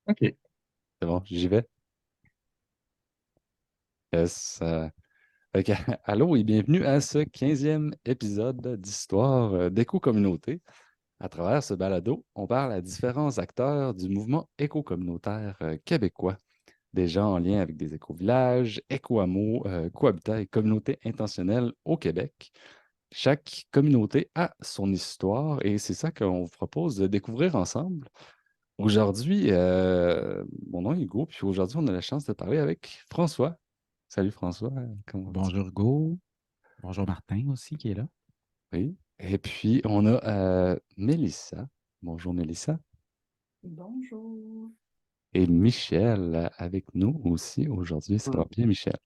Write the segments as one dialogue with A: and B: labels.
A: OK.
B: C'est bon, j'y vais. Yes. Fait que, allô et bienvenue à ce 15e épisode d'Histoire d'éco-communauté. À travers ce balado, on parle à différents acteurs du mouvement éco-communautaire québécois. Des gens en lien avec des éco-villages, éco-hameaux, cohabitats et communautés intentionnelles au Québec. Chaque communauté a son histoire et c'est ça qu'on vous propose de découvrir ensemble. Aujourd'hui, mon nom est Hugo, puis aujourd'hui, on a la chance de parler avec François. Salut François, comment vas-tu?
A: Bonjour Hugo. Bonjour Martin aussi qui est là.
B: Oui. Et puis, on a Mélissa. Bonjour Mélissa.
C: Bonjour.
B: Et Michel avec nous aussi aujourd'hui. Ça va
D: Hmm.
B: bien, Michel?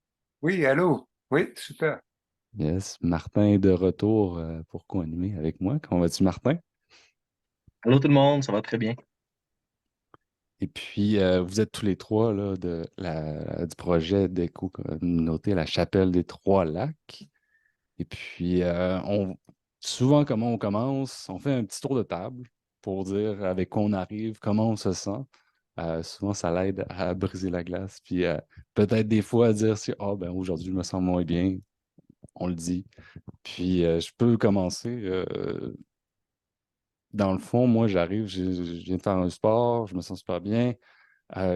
D: Oui, allô? Oui, super.
B: Yes. Martin est de retour pour co-animer avec moi. Comment vas-tu, Martin?
A: Allô tout le monde, ça va très bien.
B: Et puis, vous êtes tous les trois là, du projet d'éco-communauté La Chapelle des Trois-Lacs. Et puis, souvent, comment on commence? On fait un petit tour de table pour dire avec quoi on arrive, comment on se sent. Souvent, ça l'aide à briser la glace. Puis, peut-être des fois à dire si, ah, ben aujourd'hui, je me sens moins bien. On le dit. Puis, je peux commencer. Dans le fond, moi, j'arrive, je viens de faire un sport, je me sens super bien.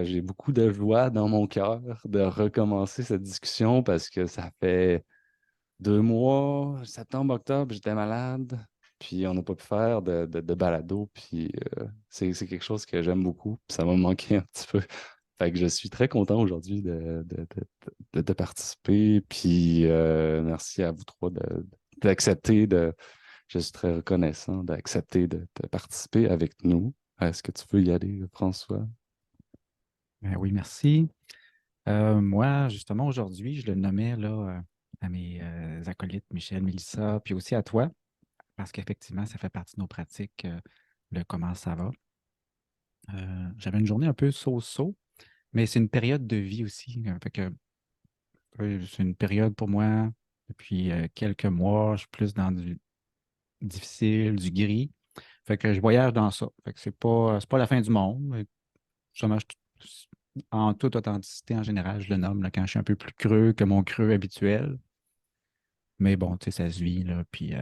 B: J'ai beaucoup de joie dans mon cœur de recommencer cette discussion parce que ça fait 2 mois, septembre, octobre, j'étais malade, puis on n'a pas pu faire de balado, puis c'est quelque chose que j'aime beaucoup, puis ça m'a manqué un petit peu. Fait que je suis très content aujourd'hui de participer, puis merci à vous trois d'accepter je suis très reconnaissant d'accepter de participer avec nous. Est-ce que tu veux y aller, François?
A: Oui, merci. Moi, justement, aujourd'hui, je le nommais là, à mes acolytes, Michel, Mélissa, puis aussi à toi, parce qu'effectivement, ça fait partie de nos pratiques, le comment ça va. J'avais une journée un peu so-so, mais c'est une période de vie aussi. Fait que c'est une période pour moi, depuis quelques mois, je suis plus dans du difficile, du gris. Fait que je voyage dans ça. Fait que c'est pas la fin du monde. Mais justement, en toute authenticité, en général, je le nomme là, quand je suis un peu plus creux que mon creux habituel. Mais bon, tu sais, ça se vit, là. Puis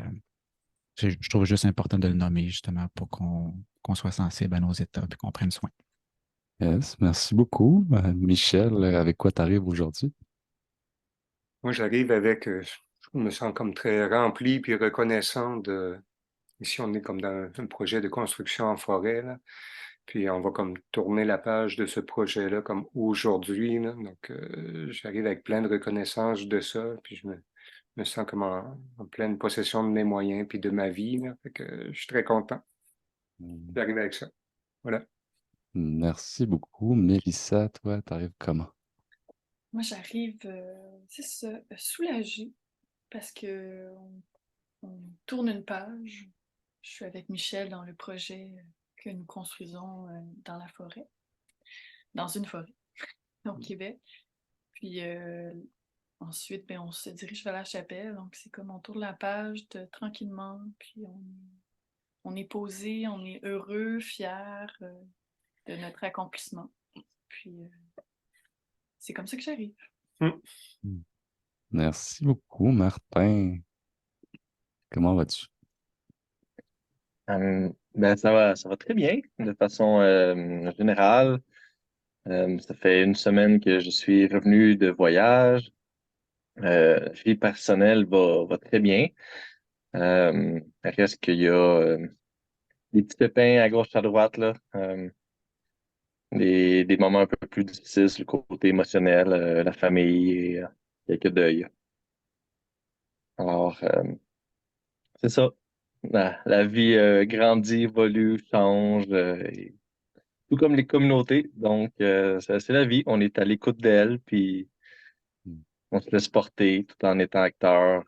A: je trouve juste important de le nommer, justement, pour qu'on soit sensible à nos états et qu'on prenne soin.
B: Yes, merci beaucoup. Michel, avec quoi tu arrives aujourd'hui?
D: Moi, j'arrive avec, je me sens comme très rempli puis reconnaissant de, ici, on est comme dans un projet de construction en forêt, là. Puis on va comme tourner la page de ce projet-là comme aujourd'hui, là. Donc, j'arrive avec plein de reconnaissance de ça, puis me sens comme en pleine possession de mes moyens puis de ma vie, là. Fait que je suis très content d'arriver avec ça. Voilà.
B: Merci beaucoup. Mélissa, toi, t'arrives comment?
C: Moi, j'arrive, c'est ça, soulagée parce que on tourne une page. Je suis avec Michel dans le projet que nous construisons dans la forêt, dans une forêt au Québec. Puis ensuite, ben, on se dirige vers la chapelle. Donc, c'est comme on tourne la page tranquillement. Puis on est posé, on est heureux, fier de notre accomplissement. Puis c'est comme ça que j'arrive.
D: Hmm.
B: Hmm. Merci beaucoup, Martin. Comment vas-tu?
A: Ça va très bien de façon générale. Ça fait une semaine que je suis revenu de voyage. La vie personnelle va très bien. Il reste qu'il y a des petits pépins à gauche, à droite, là. Des moments un peu plus difficiles sur le côté émotionnel, la famille et quelques deuils. Alors, c'est ça. La vie grandit, évolue, change, tout comme les communautés. Donc, c'est la vie. On est à l'écoute d'elle, puis
B: Hmm.
A: on se laisse porter tout en étant acteur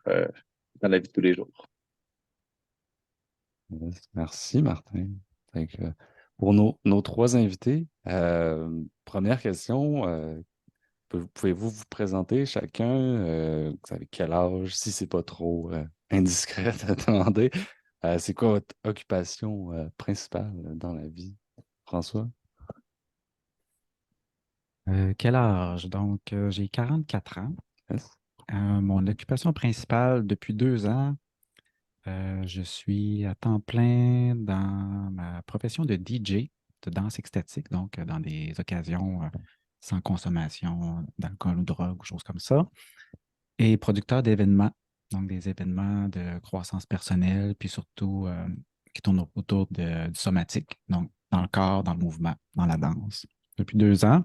A: dans la vie de tous les jours.
B: Yes, merci, Martin. Fait que, pour nos trois invités, première question, pouvez-vous vous présenter chacun? Vous avez quel âge, si c'est pas trop indiscret de demander? C'est quoi votre occupation principale dans la vie, François?
A: Quel âge? Donc, j'ai 44 ans.
B: Yes.
A: Mon occupation principale depuis 2 ans, je suis à temps plein dans ma profession de DJ, de danse extatique, donc dans des occasions sans consommation d'alcool ou drogue ou choses comme ça, et producteur d'événements, donc des événements de croissance personnelle, puis surtout qui tournent autour du somatique, donc dans le corps, dans le mouvement, dans la danse, depuis 2 ans.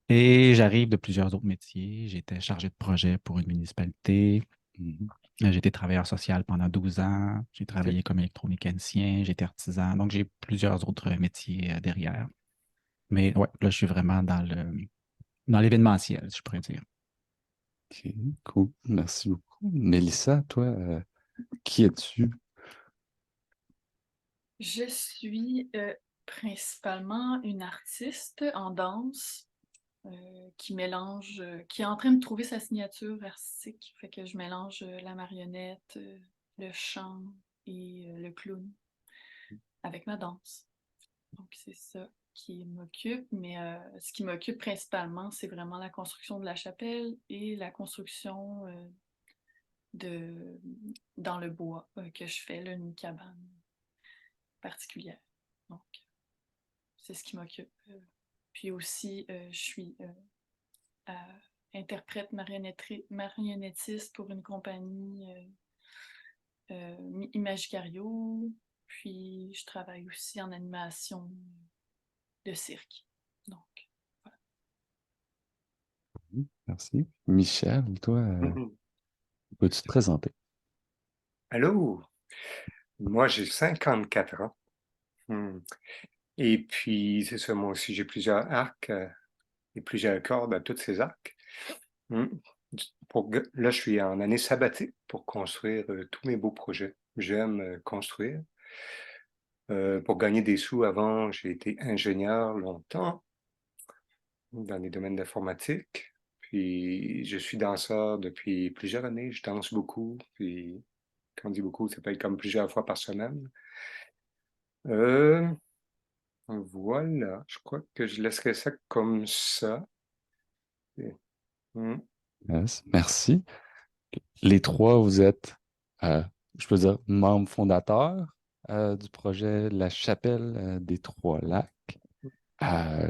A: Et j'arrive de plusieurs autres métiers. J'étais chargé de projet pour une municipalité.
B: Mhm.
A: J'ai été travailleur social pendant 12 ans. J'ai travaillé comme électromécanicien. J'étais artisan. Donc, j'ai plusieurs autres métiers derrière. Mais ouais, là, je suis vraiment dans l'événementiel, si je pourrais dire.
B: OK, cool. Merci beaucoup. Mélissa, toi, qui es-tu?
C: Je suis principalement une artiste en danse qui mélange, qui est en train de trouver sa signature artistique. Fait que je mélange la marionnette, le chant et le clown avec ma danse. Donc c'est ça qui m'occupe, mais ce qui m'occupe principalement, c'est vraiment la construction de la chapelle et la construction de dans le bois que je fais, là, une cabane particulière. Donc, c'est ce qui m'occupe. Puis aussi, je suis interprète marionnettiste pour une compagnie Imagicario. Puis, je travaille aussi en animation de cirque. Donc, voilà.
B: Merci. Michel, toi, peux-tu te présenter?
D: Allô? Moi, j'ai 54 ans. Et puis, c'est ça, moi aussi, j'ai plusieurs arcs et plusieurs cordes à tous ces arcs. Hmm. Là, je suis en année sabbatique pour construire tous mes beaux projets. J'aime construire. Pour gagner des sous, avant, j'ai été ingénieur longtemps dans les domaines d'informatique. Puis, je suis danseur depuis plusieurs années. Je danse beaucoup. Puis, quand on dit beaucoup, ça peut être comme plusieurs fois par semaine. Euh, voilà, je crois que je laisserai ça comme ça. Hmm.
B: Yes. Merci. Les trois, vous êtes, euh, je peux dire, membres fondateurs du projet La Chapelle des Trois-Lacs.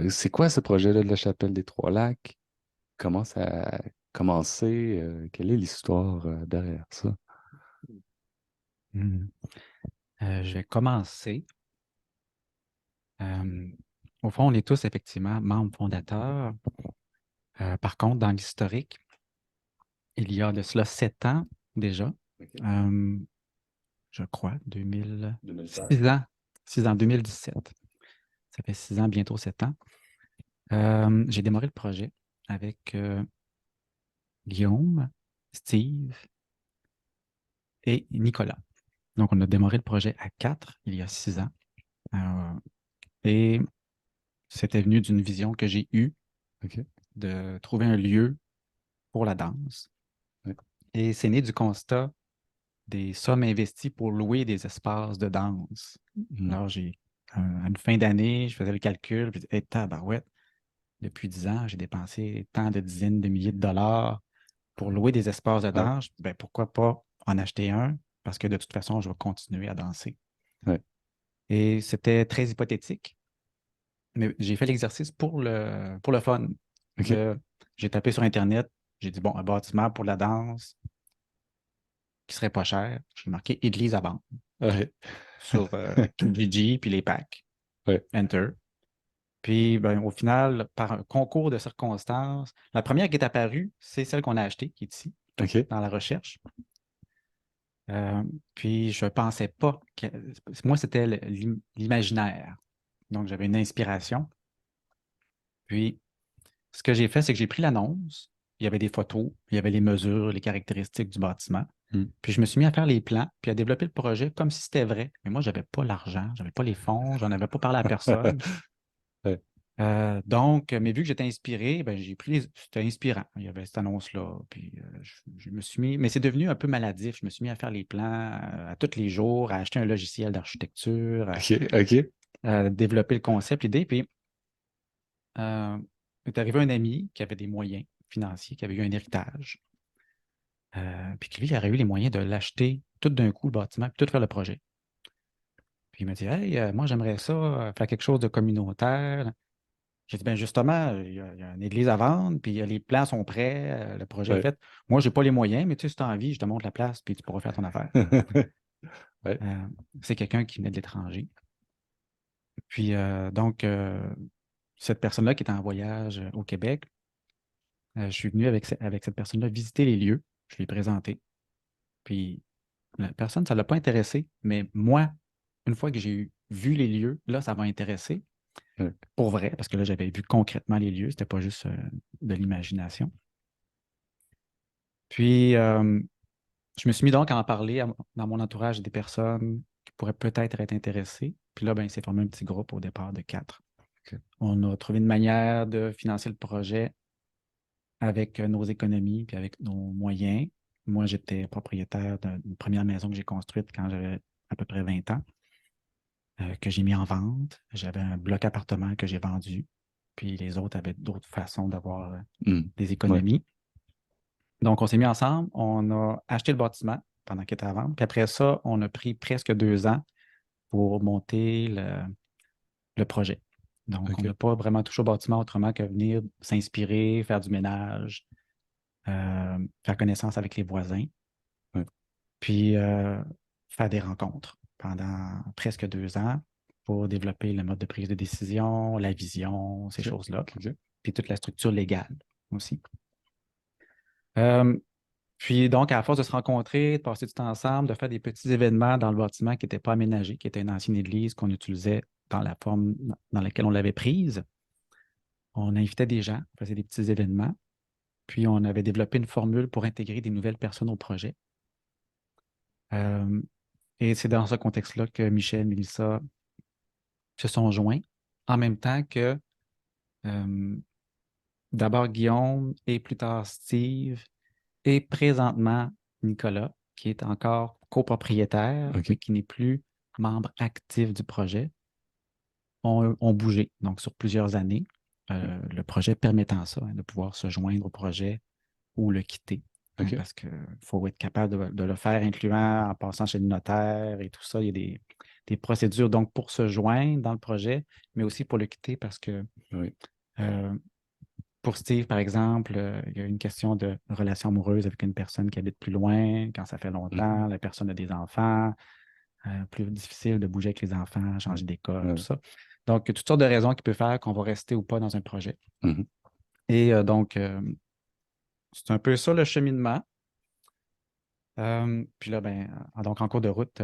B: C'est quoi ce projet-là de la Chapelle des Trois-Lacs? Comment ça a commencé? Quelle est l'histoire derrière ça?
A: Hmm. Je vais commencer. Au fond, on est tous effectivement membres fondateurs. Par contre, dans l'historique, il y a de cela 7 ans déjà,
B: OK.
A: je crois,
B: 2016.
A: 6 ans, 6 ans, 2017. Ça fait 6 ans, bientôt 7 ans. J'ai démarré le projet avec Guillaume, Steve et Nicolas. Donc, on a démarré le projet à 4 il y a 6 ans. Et c'était venu d'une vision que j'ai eue
B: OK.
A: de trouver un lieu pour la danse.
B: Ouais.
A: Et c'est né du constat des sommes investies pour louer des espaces de danse.
B: Mhm.
A: Alors, à une fin d'année, je faisais le calcul, puis hey, tabarouette, depuis 10 ans, j'ai dépensé tant de dizaines de milliers de dollars pour louer des espaces de
B: Ouais.
A: danse. Ben, pourquoi pas en acheter un? Parce que de toute façon, je vais continuer à danser.
B: Ouais.
A: Et c'était très hypothétique, mais j'ai fait l'exercice pour le fun.
B: OK.
A: J'ai tapé sur Internet, j'ai dit, bon, un bâtiment pour la danse qui serait pas cher. J'ai marqué Église à vendre
B: Ouais.
A: sur Kijiji, puis les packs.
B: Ouais.
A: Enter. Puis, ben, au final, par un concours de circonstances, la première qui est apparue, c'est celle qu'on a achetée, qui est ici,
B: OK.
A: dans la recherche. Puis, je ne pensais pas que. Moi, c'était l'imaginaire. Donc, j'avais une inspiration. Puis, ce que j'ai fait, c'est que j'ai pris l'annonce. Il y avait des photos, il y avait les mesures, les caractéristiques du bâtiment. Puis, je me suis mis à faire les plans, puis à développer le projet comme si c'était vrai. Mais moi, je n'avais pas l'argent, je n'avais pas les fonds, je n'en avais pas parlé à personne.
B: Ouais.
A: Donc, mais vu que j'étais inspiré, ben, c'était inspirant. Il y avait cette annonce-là. Puis je me suis mis, mais c'est devenu un peu maladif. Je me suis mis à faire les plans à tous les jours, à acheter un logiciel d'architecture,
B: OK. OK.
A: à développer le concept, l'idée. Puis est arrivé un ami qui avait des moyens financiers, qui avait eu un héritage, puis qui, lui, aurait eu les moyens de l'acheter tout d'un coup, le bâtiment, puis tout faire le projet. Puis il m'a dit, hey, moi, j'aimerais ça, faire quelque chose de communautaire. J'ai dit, ben justement, il y a une église à vendre, puis les plans sont prêts, le projet est
B: Ouais.
A: fait. Moi, je n'ai pas les moyens, mais tu sais, si tu as envie, je te montre la place, puis tu pourras faire ton affaire.
B: Ouais.
A: C'est quelqu'un qui venait de l'étranger. Puis, donc, cette personne-là qui était en voyage au Québec, je suis venu avec cette personne-là visiter les lieux. Je lui ai présenté. Puis, la personne, ça ne l'a pas intéressé, mais moi, une fois que j'ai vu les lieux, là, ça m'a intéressé.
B: Ouais.
A: Pour vrai, parce que là, j'avais vu concrètement les lieux, c'était pas juste de l'imagination. Puis, je me suis mis donc à en parler dans mon entourage des personnes qui pourraient peut-être être intéressées. Puis là, ben, c'est formé un petit groupe au départ de 4.
B: OK.
A: On a trouvé une manière de financer le projet avec nos économies puis avec nos moyens. Moi, j'étais propriétaire d'une première maison que j'ai construite quand j'avais à peu près 20 ans, que j'ai mis en vente. J'avais un bloc appartement que j'ai vendu. Puis les autres avaient d'autres façons d'avoir des
B: Ouais.
A: économies. Donc, on s'est mis ensemble, on a acheté le bâtiment pendant qu'il était à vendre. Puis après ça, on a pris presque 2 ans pour monter le projet. Donc, on
B: OK.
A: n'a pas vraiment touché au bâtiment autrement que venir s'inspirer, faire du ménage, faire connaissance avec les voisins,
B: Ouais.
A: puis faire des rencontres pendant presque 2 ans pour développer le mode de prise de décision, la vision, ces
B: OK.
A: choses-là,
B: OK.
A: puis toute la structure légale aussi. Puis donc, à force de se rencontrer, de passer du temps ensemble, de faire des petits événements dans le bâtiment qui n'était pas aménagé, qui était une ancienne église qu'on utilisait dans la forme dans laquelle on l'avait prise, on invitait des gens, on faisait des petits événements, puis on avait développé une formule pour intégrer des nouvelles personnes au projet. Et c'est dans ce contexte-là que Michel et Mélissa se sont joints, en même temps que d'abord Guillaume et plus tard Steve et présentement Nicolas, qui est encore copropriétaire,
B: OK.
A: mais qui n'est plus membre actif du projet, ont bougé. Donc, sur plusieurs années, le projet permettant ça, de pouvoir se joindre au projet ou le quitter.
B: OK.
A: Parce qu'il faut être capable de le faire, incluant en passant chez le notaire et tout ça. Il y a des procédures donc pour se joindre dans le projet, mais aussi pour le quitter parce que
B: Oui.
A: pour Steve, par exemple, il y a une question de relation amoureuse avec une personne qui habite plus loin, quand ça fait longtemps, la personne a des enfants, plus difficile de bouger avec les enfants, changer d'école, tout ça. Donc, il y a toutes sortes de raisons qui peuvent faire qu'on va rester ou pas dans un projet. Et donc, c'est un peu ça le cheminement. Puis là, donc en cours de route,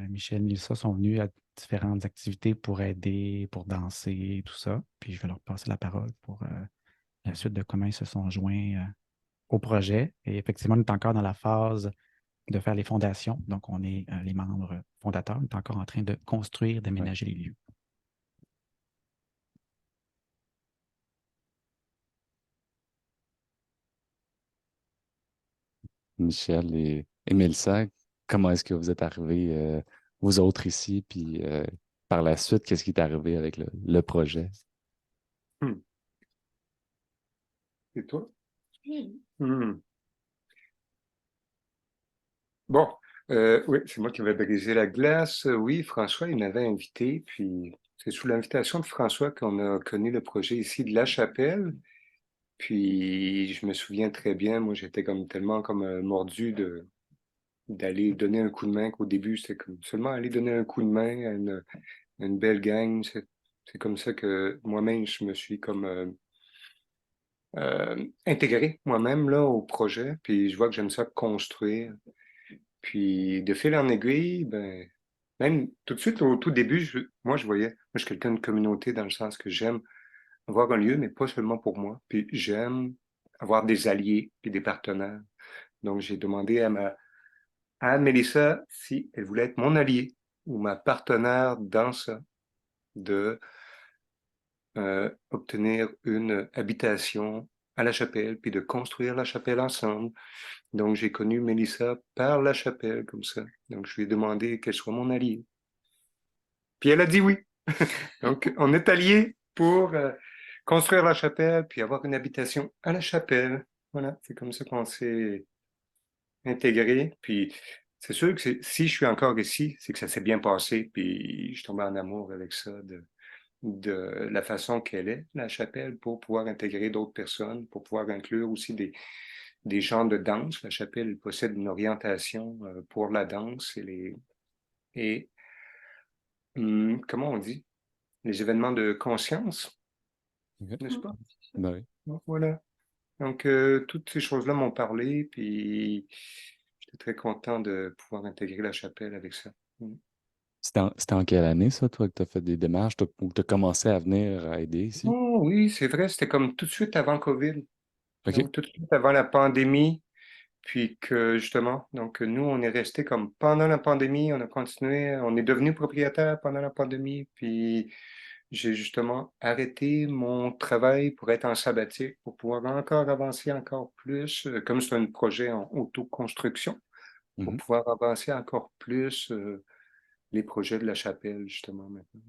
A: Michel et Mélissa sont venus à différentes activités pour aider, pour danser, tout ça. Puis je vais leur passer la parole pour la suite de comment ils se sont joints au projet. Et effectivement, on est encore dans la phase de faire les fondations. Donc, on est les membres fondateurs. On est encore en train de construire, d'aménager les lieux.
B: Michel et Mélissa, comment est-ce que vous êtes arrivés, vous autres ici, puis par la suite, qu'est-ce qui est arrivé avec le projet?
D: Et toi?
C: Oui.
D: Bon, oui, c'est moi qui vais briser la glace. Oui, François, il m'avait invité, puis c'est sous l'invitation de François qu'on a connu le projet ici de La Chapelle. Puis je me souviens très bien, moi j'étais comme tellement comme mordu d'aller donner un coup de main qu'au début c'était comme seulement aller donner un coup de main à une belle gang. C'est comme ça que moi-même je me suis comme intégré moi-même là au projet. Puis je vois que j'aime ça construire. Puis de fil en aiguille, ben même tout de suite au tout début, moi je voyais, moi je suis quelqu'un de communauté dans le sens que j'aime avoir un lieu, mais pas seulement pour moi. Puis j'aime avoir des alliés et des partenaires. Donc j'ai demandé à Mélissa si elle voulait être mon allié ou ma partenaire dans ça, de obtenir une habitation à La Chapelle, puis de construire La Chapelle ensemble. Donc j'ai connu Mélissa par La Chapelle comme ça. Donc je lui ai demandé qu'elle soit mon alliée. Puis elle a dit oui. Donc on est alliés pour construire la chapelle, puis avoir une habitation à la chapelle. Voilà, c'est comme ça qu'on s'est intégré. Puis c'est sûr que si je suis encore ici, c'est que ça s'est bien passé, puis je suis tombé en amour avec ça, de la façon qu'elle est, la chapelle, pour pouvoir intégrer d'autres personnes, pour pouvoir inclure aussi des gens de danse. La chapelle possède une orientation pour la danse et comment on dit? Les événements de conscience,
B: Ok.
D: n'est-ce pas?
B: Ben oui.
D: Donc, voilà. Donc, toutes ces choses-là m'ont parlé, puis j'étais très content de pouvoir intégrer la chapelle avec ça.
B: C'était en quelle année, ça, toi, que tu as fait des démarches, ou que tu as commencé à venir à aider ici?
D: Oh oui, c'est vrai, c'était comme tout de suite avant COVID.
B: OK.
D: Donc, tout de suite avant la pandémie. Puis que justement, donc nous, on est resté comme pendant la pandémie, on a continué, on est devenu propriétaire pendant la pandémie, puis j'ai justement arrêté mon travail pour être en sabbatique, pour pouvoir encore avancer encore plus, comme c'est un projet en autoconstruction, pour
B: Mhm.
D: pouvoir avancer encore plus les projets de la chapelle, justement, maintenant.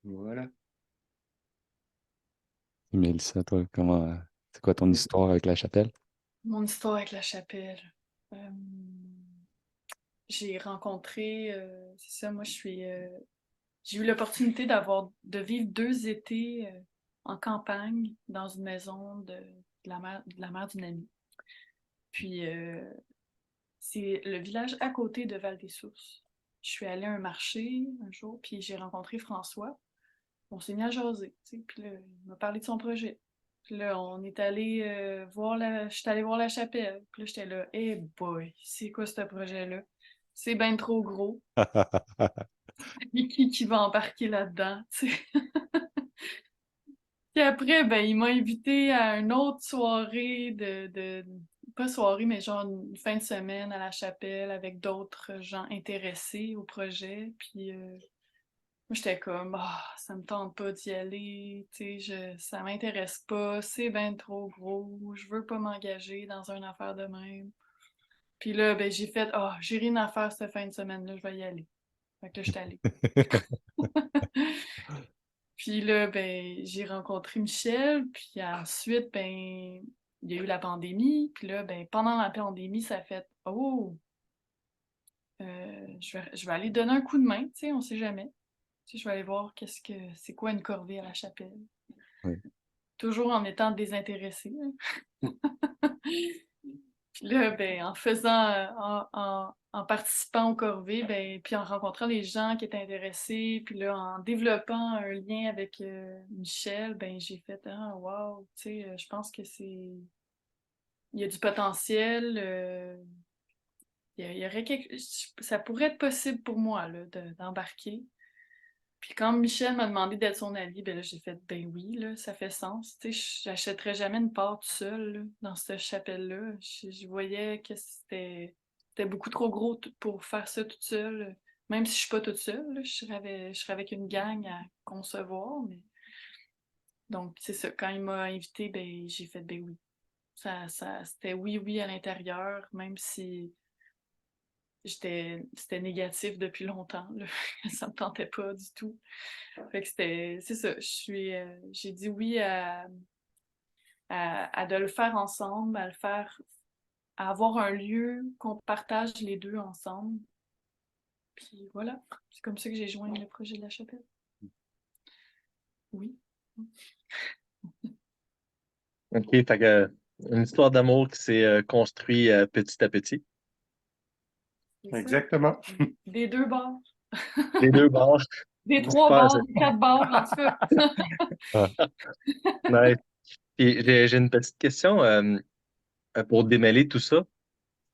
D: Voilà.
B: Mélissa, toi, c'est quoi ton histoire avec la chapelle?
C: Mon histoire avec la chapelle. Euh, j'ai rencontré, c'est ça, moi j'ai eu l'opportunité de vivre 2 étés en campagne dans une maison de la mère d'une amie. Puis c'est le village à côté de Val-des-Sources. Je suis allée à un marché un jour, puis j'ai rencontré François. On s'est mis à jaser, tu sais, puis là, il m'a parlé de son projet. Puis là, on est allé je suis allée voir la chapelle. Puis là, j'étais là, hey boy, c'est quoi ce projet-là? C'est bien trop gros. Et qui va embarquer là-dedans, tu sais? Puis après, ben, il m'a invité à une autre soirée pas soirée, mais genre une fin de semaine à la chapelle avec d'autres gens intéressés au projet. Puis moi, j'étais comme, ah, ça me tente pas d'y aller, tu sais, ça m'intéresse pas, c'est ben trop gros, je veux pas m'engager dans une affaire de même. Puis là, ben, j'ai fait, ah, j'ai rien à faire cette fin de semaine-là, je vais y aller. Fait que là, j'étais allée. Puis là, ben, j'ai rencontré Michel, puis ensuite, ben, il y a eu la pandémie, puis là, ben, pendant la pandémie, ça a fait, oh, je vais aller donner un coup de main, tu sais, on sait jamais. Tu sais, je vais aller voir c'est quoi une corvée à la chapelle.
B: Oui.
C: Toujours en étant désintéressée, hein. Puis là, ben, en faisant, en participant aux corvées, ben, puis en rencontrant les gens qui étaient intéressés, puis là, en développant un lien avec Michel, ben, j'ai fait, ah, wow, tu sais, je pense que il y a du potentiel, il y aurait ça pourrait être possible pour moi, là, d'embarquer. Puis quand Michel m'a demandé d'être son allié, ben là, j'ai fait, ben oui, là, ça fait sens. Tu sais, j'achèterais jamais une part toute seule, là, dans cette chapelle-là. Je voyais que c'était beaucoup trop gros pour faire ça toute seule. Même si je suis pas toute seule, là, je serais avec une gang à concevoir. Donc, c'est ça. Quand il m'a invité, ben, j'ai fait, ben oui. C'était oui, oui à l'intérieur, même si c'était négatif depuis longtemps, là. Ça me tentait pas du tout. Fait que c'est ça, j'ai dit oui à de le faire ensemble, à avoir un lieu qu'on partage les deux ensemble. Puis voilà, c'est comme ça que j'ai joint le projet de la chapelle. Oui.
E: OK, fait que une histoire d'amour qui s'est construite petit à petit.
C: C'est ça.
D: Exactement.
C: Des 2 bords.
E: Les 2 bords.
C: Des 3
E: Super,
C: bords, des 4 bords, en tout cas.
E: nice. Puis j'ai une petite question pour démêler tout ça.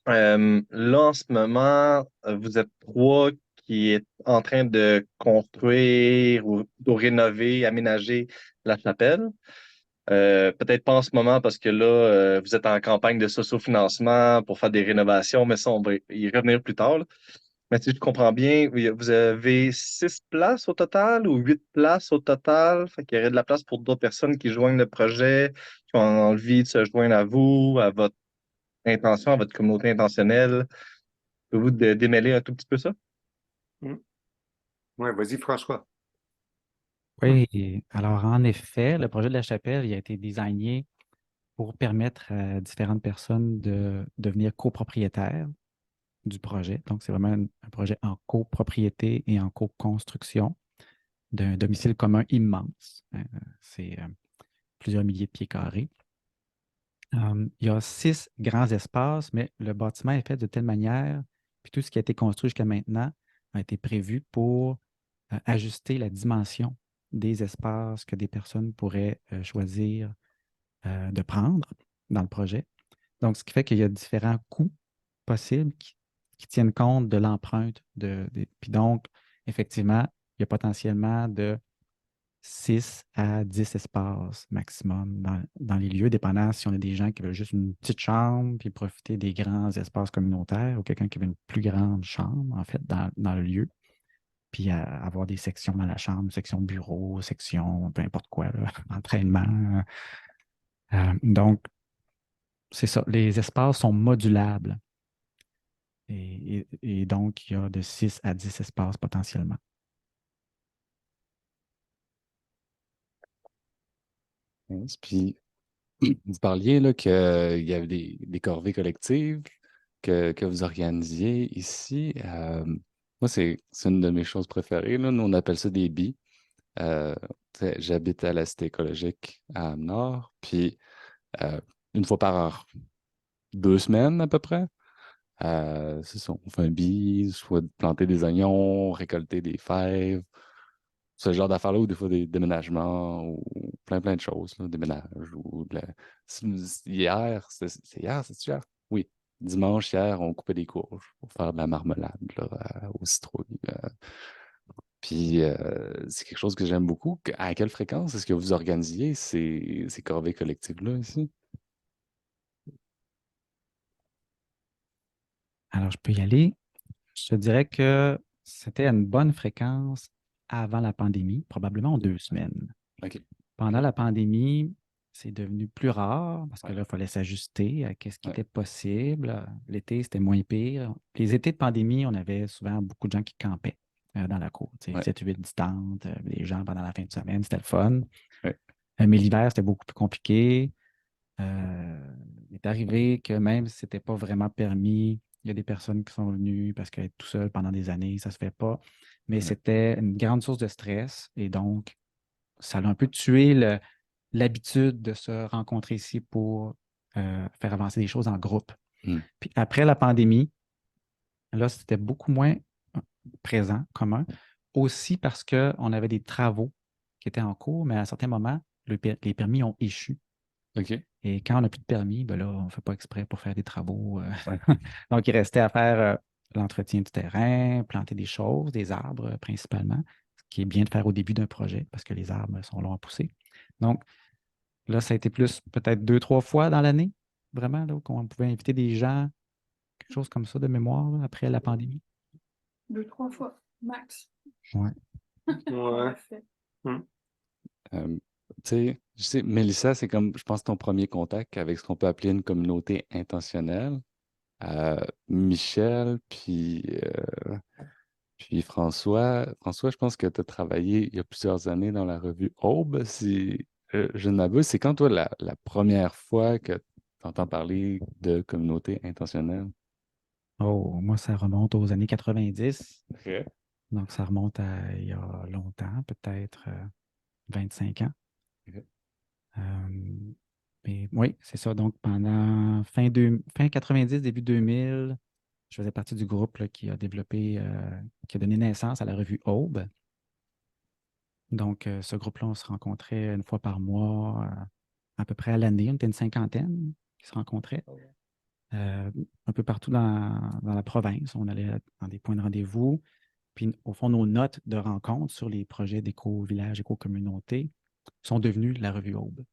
E: Là, en ce moment, vous êtes 3 qui est en train de construire ou de rénover, aménager la chapelle. Peut-être pas en ce moment parce que là, vous êtes en campagne de sociofinancement pour faire des rénovations, mais ça, on va y revenir plus tard, là. Mais si je comprends bien, vous avez 6 places au total ou 8 places au total. Fait qu'il y aurait de la place pour d'autres personnes qui joignent le projet, qui ont envie de se joindre à vous, à votre intention, à votre communauté intentionnelle. Pouvez-vous démêler un tout petit peu ça?
D: Ouais, vas-y, François.
A: Oui, alors en effet, le projet de la chapelle il a été designé pour permettre à différentes personnes de devenir copropriétaires du projet. Donc, c'est vraiment un projet en copropriété et en coconstruction d'un domicile commun immense. C'est plusieurs milliers de pieds carrés. Il y a 6 grands espaces, mais le bâtiment est fait de telle manière, puis tout ce qui a été construit jusqu'à maintenant a été prévu pour ajuster la dimension des espaces que des personnes pourraient choisir de prendre dans le projet. Donc, ce qui fait qu'il y a différents coûts possibles qui tiennent compte de l'empreinte. Puis donc, effectivement, il y a potentiellement de 6 à 10 espaces maximum dans les lieux, dépendant si on a des gens qui veulent juste une petite chambre puis profiter des grands espaces communautaires ou quelqu'un qui veut une plus grande chambre, en fait, dans le lieu. Puis avoir des sections dans la chambre, section bureau, section peu importe quoi, là, entraînement. Donc, c'est ça. Les espaces sont modulables. Et donc, il y a de 6 à 10 espaces potentiellement.
B: Yes. Puis, vous parliez là, qu'il y avait des corvées collectives que vous organisiez ici. Moi, c'est une de mes choses préférées, là. Nous, on appelle ça des billes. Euh, J'habite à la cité écologique à Nord, puis euh, une fois par 2 semaines à peu près, c'est ça, on fait un bille, soit de planter des oignons, récolter des fèves, ce genre d'affaires-là, ou des fois des déménagements, ou plein de choses, là, des ménages, ou hier, c'est hier, c'est hier? Oui, dimanche, hier, on coupait des courges pour faire de la marmelade, là, au citrouille. Puis c'est quelque chose que j'aime beaucoup. À quelle fréquence est-ce que vous organisiez ces corvées collectives-là ici?
A: Alors, je peux y aller. Je te dirais que c'était à une bonne fréquence avant la pandémie, probablement en 2 semaines.
B: OK.
A: Pendant
B: OK.
A: la pandémie, c'est devenu plus rare parce que
B: Ouais.
A: là, il fallait s'ajuster à ce qui
B: Ouais.
A: était possible. L'été, c'était moins pire. Les étés de pandémie, on avait souvent beaucoup de gens qui campaient dans la cour.
B: Ouais.
A: 7, 8, 10 tentes, les gens pendant la fin de semaine, c'était le fun.
B: Ouais.
A: Mais l'hiver, c'était beaucoup plus compliqué. Il est arrivé que même si ce n'était pas vraiment permis, il y a des personnes qui sont venues parce qu'être tout seul pendant des années, ça ne se fait pas. Mais
B: Ouais.
A: c'était une grande source de stress et donc, ça a un peu tué l'habitude de se rencontrer ici pour faire avancer des choses en groupe.
B: Hmm.
A: Puis après la pandémie, là, c'était beaucoup moins présent, commun, aussi parce qu'on avait des travaux qui étaient en cours, mais à un certain moment, les permis ont échu.
B: OK.
A: Et quand on n'a plus de permis, ben là, on ne fait pas exprès pour faire des travaux.
B: Ouais.
A: Donc, il restait à faire l'entretien du terrain, planter des choses, des arbres principalement, ce qui est bien de faire au début d'un projet parce que les arbres sont longs à pousser. Donc, là, ça a été plus peut-être 2, 3 fois dans l'année, vraiment, là, qu'on pouvait inviter des gens, quelque chose comme ça de mémoire, là, après la pandémie.
C: 2, 3 fois, max.
A: Ouais.
C: On l'a
D: Ouais.
C: fait.
B: Tu sais, je sais, Mélissa, c'est comme, je pense, ton premier contact avec ce qu'on peut appeler une communauté intentionnelle. Michel, puis François, je pense que tu as travaillé il y a plusieurs années dans la revue Aube, si je ne m'abuse. C'est quand, toi, la première fois que tu entends parler de communauté intentionnelle?
A: Oh, moi, ça remonte aux années 90.
B: OK.
A: Donc, ça remonte à il y a longtemps, peut-être 25 ans.
B: OK.
A: Mais oui, c'est ça. Donc, pendant fin 90, début 2000, je faisais partie du groupe là, qui a développé, qui a donné naissance à la revue Aube. Donc, ce groupe-là, on se rencontrait une fois par mois, à peu près à l'année. On était une cinquantaine qui se rencontrait un peu partout dans la province. On allait dans des points de rendez-vous. Puis, au fond, nos notes de rencontre sur les projets d'éco-village, éco-communauté sont devenues la revue Aube.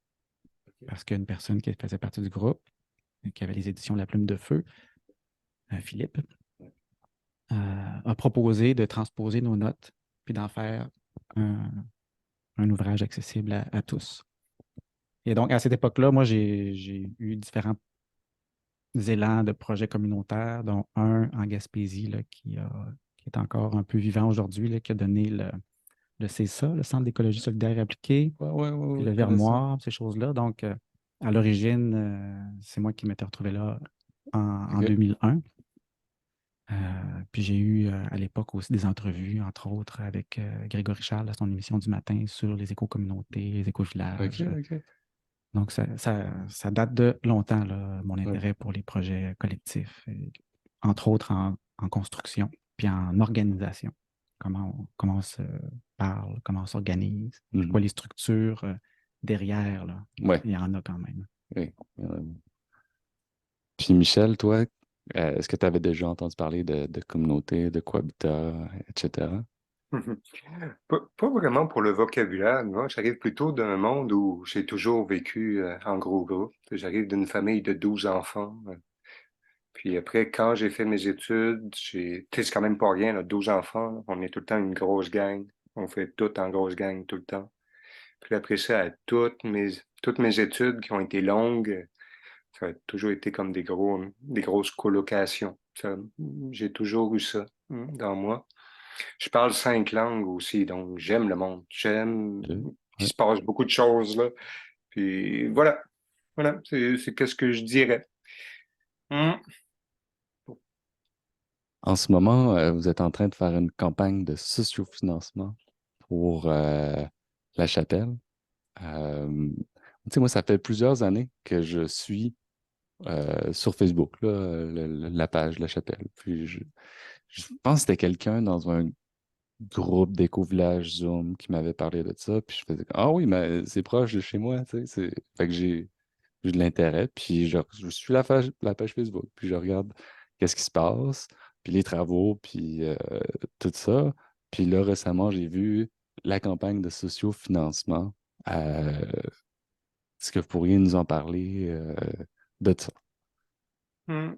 A: Parce qu'une personne qui faisait partie du groupe, qui avait les éditions La Plume de Feu, Philippe, a proposé de transposer nos notes puis d'en faire un ouvrage accessible à tous. Et donc, à cette époque-là, moi, j'ai eu différents élans de projets communautaires, dont un en Gaspésie là, qui est encore un peu vivant aujourd'hui, là, qui a donné le CESA, le Centre d'écologie solidaire et appliquée,
B: Ouais,
A: puis
B: je
A: le
B: connais ça.
A: Vermoire, ces choses-là. Donc, à l'origine, c'est moi qui m'étais retrouvé là en
B: OK.
A: 2001. Puis j'ai eu à l'époque aussi des entrevues, entre autres, avec Grégory Charles à son émission du matin sur les éco-communautés, les
B: OK,
A: éco-villages.
B: OK.
A: Donc, ça date de longtemps, là, mon
B: Ouais.
A: intérêt pour les projets collectifs, entre autres en construction, puis en organisation. Comment on se parle, comment on s'organise, c'est quoi les structures derrière, là.
B: Ouais,
A: Il y en a quand même.
B: oui. Puis Michel, toi, est-ce que tu avais déjà entendu parler de communauté, de cohabitat, etc.?
D: Pas vraiment pour le vocabulaire. Moi, j'arrive plutôt d'un monde où j'ai toujours vécu en gros groupe. J'arrive d'une famille de 12 enfants. Puis après, quand j'ai fait mes études, c'est quand même pas rien, là, 12 enfants. Là. On est tout le temps une grosse gang. On fait tout en grosse gang tout le temps. Puis après ça, à toutes mes études qui ont été longues, ça a toujours été comme des grosses colocations. J'ai toujours eu ça dans moi. Je parle 5 langues aussi, donc j'aime le monde. J'aime qu'il
B: Ouais.
D: se passe beaucoup de choses là. Puis voilà, c'est qu'est-ce que je dirais. Hum.
B: En ce moment, vous êtes en train de faire une campagne de sociofinancement pour La Chapelle. Tu sais, moi, ça fait plusieurs années que je suis sur Facebook, là, la page La Chapelle. Puis je pense que c'était quelqu'un dans un groupe d'éco-village Zoom qui m'avait parlé de ça. Puis je faisais ah oui, mais c'est proche de chez moi, tu sais. Fait que j'ai de l'intérêt. Puis je suis la page Facebook. Puis je regarde qu'est-ce qui se passe, puis les travaux, puis tout ça. Puis là, récemment, j'ai vu la campagne de sociofinancement. Est-ce que vous pourriez nous en parler de ça?
C: Ben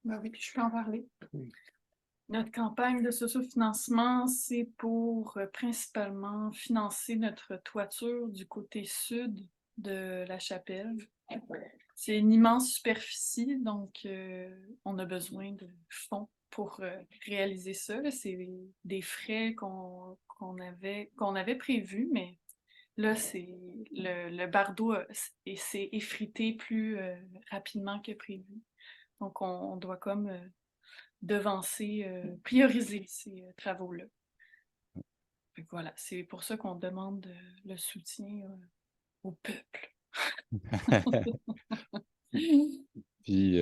C: oui, puis je peux en parler.
D: Oui.
C: Notre campagne de sociofinancement, c'est pour principalement financer notre toiture du côté sud de la chapelle. C'est une immense superficie, donc on a besoin de fonds pour réaliser ça. Là. C'est des frais qu'on avait prévus, mais là, le bardeau s'est effrité plus rapidement que prévu. Donc, on doit comme devancer, prioriser ces travaux-là. Fait que voilà, c'est pour ça qu'on demande le soutien au peuple.
B: Puis,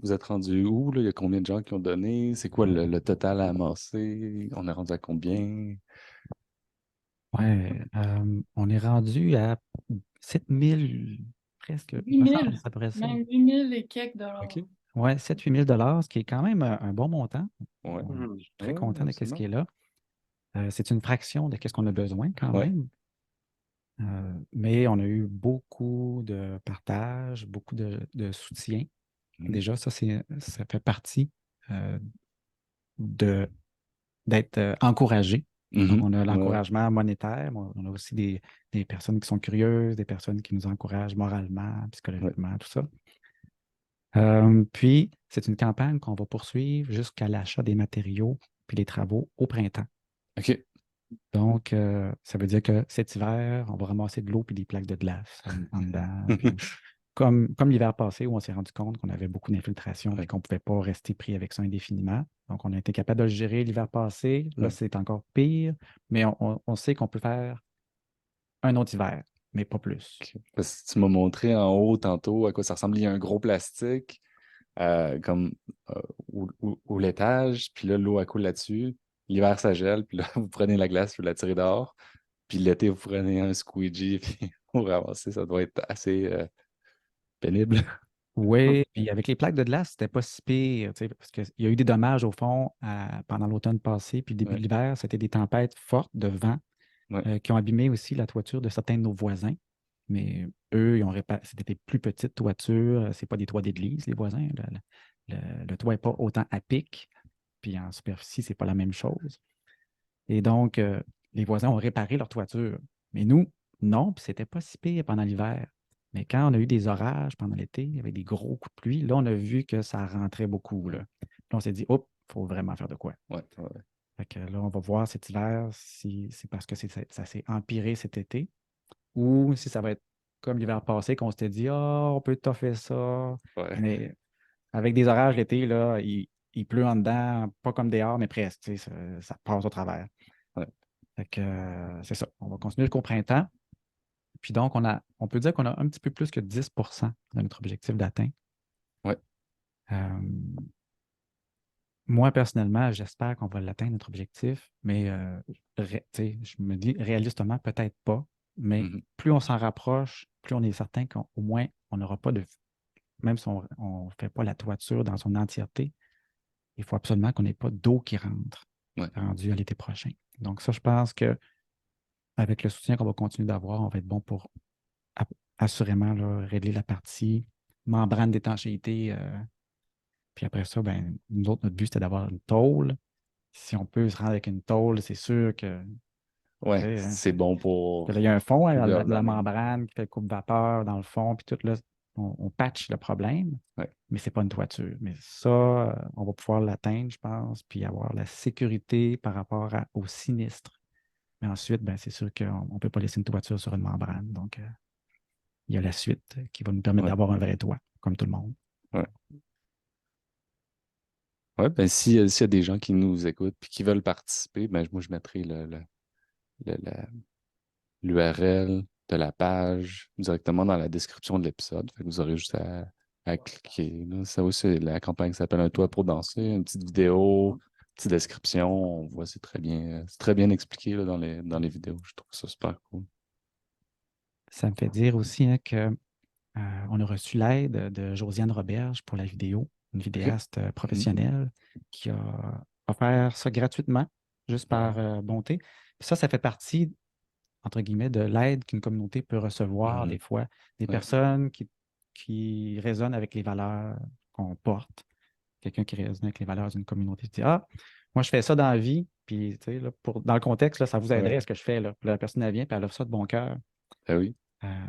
B: vous êtes rendu où, là? Il y a combien de gens qui ont donné? C'est quoi le total à amasser? On est rendu à combien?
A: Ouais, on est rendu à 7000, presque, il
C: 8
A: me
C: 000,
A: semble, c'est à peu près ça.
C: même 8 000 et quelques dollars.
B: OK.
A: Ouais, 7 000 $, ce qui est quand même un bon montant.
B: Ouais.
A: Je suis très
B: Ouais,
A: content de ce
B: absolument.
A: qui est là. C'est une fraction de ce qu'on a besoin quand
B: Ouais.
A: même. Mais on a eu beaucoup de partage, beaucoup de soutien. Déjà, ça fait partie d'être encouragé. Donc, on a
B: Ouais.
A: l'encouragement monétaire, mais on a aussi des personnes qui sont curieuses, des personnes qui nous encouragent moralement,
B: Ouais.
A: psychologiquement, tout ça. Puis, c'est une campagne qu'on va poursuivre jusqu'à l'achat des matériaux puis les travaux au printemps.
B: OK.
A: Donc, ça veut dire que cet hiver, on va ramasser de l'eau puis des plaques de glace en dedans. Puis, comme l'hiver passé où on s'est rendu compte qu'on avait beaucoup d'infiltration et
B: Ouais.
A: qu'on ne pouvait pas rester pris avec ça indéfiniment. Donc, on a été capable de le gérer l'hiver passé. Là,
B: Ouais.
A: c'est encore pire, mais on sait qu'on peut faire un autre hiver, mais pas plus.
B: OK. Parce que tu m'as montré en haut tantôt à quoi ça ressemble. Il y a un gros plastique comme au l'étage, puis là, l'eau elle coule là-dessus. L'hiver, ça gèle, puis là, vous prenez la glace, vous la tirez dehors. Puis l'été, vous prenez un squeegee, puis vous ramassez. Ça doit être assez pénible.
A: Oui, puis avec les plaques de glace, c'était pas si pire, tu sais, parce qu'il y a eu des dommages au fond pendant l'automne passé, puis le début
B: Ouais.
A: de l'hiver, c'était des tempêtes fortes de vent
B: Ouais.
A: qui ont abîmé aussi la toiture de certains de nos voisins. Mais eux, c'était des plus petites toitures, c'est pas des toits d'église, les voisins. Le toit n'est pas autant à pic, puis en superficie, c'est pas la même chose. Et donc, les voisins ont réparé leur toiture. Mais nous, non, puis c'était pas si pire pendant l'hiver. Mais quand on a eu des orages pendant l'été, avec des gros coups de pluie, là, on a vu que ça rentrait beaucoup. Là, on s'est dit, oh, il faut vraiment faire de quoi.
B: Ouais. Ouais.
A: Fait que là, on va voir cet hiver si c'est parce que ça s'est empiré cet été ou si ça va être comme l'hiver passé qu'on s'était dit, ah, on peut toffer ça.
B: Ouais.
A: Mais avec des orages l'été, là, il pleut en dedans, pas comme dehors, mais presque. Tu sais, ça passe au travers.
B: Ouais.
A: Fait que c'est ça. On va continuer jusqu'au printemps. Puis donc, on peut dire qu'on a un petit peu plus que 10% de notre objectif d'atteint.
B: Ouais.
A: Euh, Moi, personnellement, j'espère qu'on va l'atteindre, notre objectif, mais tu sais, je me dis réalistement, peut-être pas. Mais
B: Mhm.
A: plus on s'en rapproche, plus on est certain qu'au moins, on n'aura pas de. Même si on ne fait pas la toiture dans son entièreté, il faut absolument qu'on n'ait pas d'eau qui rentre
B: Ouais.
A: rendu à l'été prochain. Donc, ça, je pense qu'avec le soutien qu'on va continuer d'avoir, on va être bon pour assurément là, régler la partie membrane d'étanchéité. Puis après ça, ben, nous autres, notre but, c'était d'avoir une tôle. Si on peut se rendre avec une tôle, c'est sûr que tu
B: Ouais,
A: sais, hein,
B: c'est bon
A: là,
B: pour
A: il y a un fond, hein, dans
B: plusieurs
A: la
B: années.
A: membrane qui fait coupe-vapeur dans le fond, puis tout là, on patch le problème,
B: Ouais.
A: mais c'est pas une toiture. Mais ça, on va pouvoir l'atteindre, je pense, puis avoir la sécurité par rapport au sinistre. Mais ensuite, ben, c'est sûr qu'on ne peut pas laisser une toiture sur une membrane. Donc, il y a la suite qui va nous permettre
B: Ouais.
A: d'avoir un vrai toit, comme tout le monde.
B: Ouais. Ouais, ben s'il y a des gens qui nous écoutent et qui veulent participer, ben moi je mettrai l'URL de la page directement dans la description de l'épisode. Fait que vous aurez juste à cliquer. Là. Ça aussi, la campagne s'appelle Un toit pour danser, une petite vidéo, une petite description. On voit, c'est très bien expliqué là, dans les vidéos. Je trouve ça super cool.
A: Ça me fait dire aussi hein, que on a reçu l'aide de Josiane Roberge pour la vidéo, une
B: OK.
A: vidéaste professionnelle qui a offert ça gratuitement, juste par bonté. Puis ça fait partie, entre guillemets, de l'aide qu'une communauté peut recevoir
B: Mhm.
A: des fois. Des
B: Ouais.
A: personnes qui résonnent avec les valeurs qu'on porte. Quelqu'un qui résonne avec les valeurs d'une communauté. Tu dis, ah, moi, je fais ça dans la vie, puis tu sais, là, dans le contexte, là, ça vous aiderait
B: Ouais.
A: à ce que je fais. Là. Puis la personne, elle vient, puis elle offre ça de bon cœur.
B: Ben oui.
A: Euh,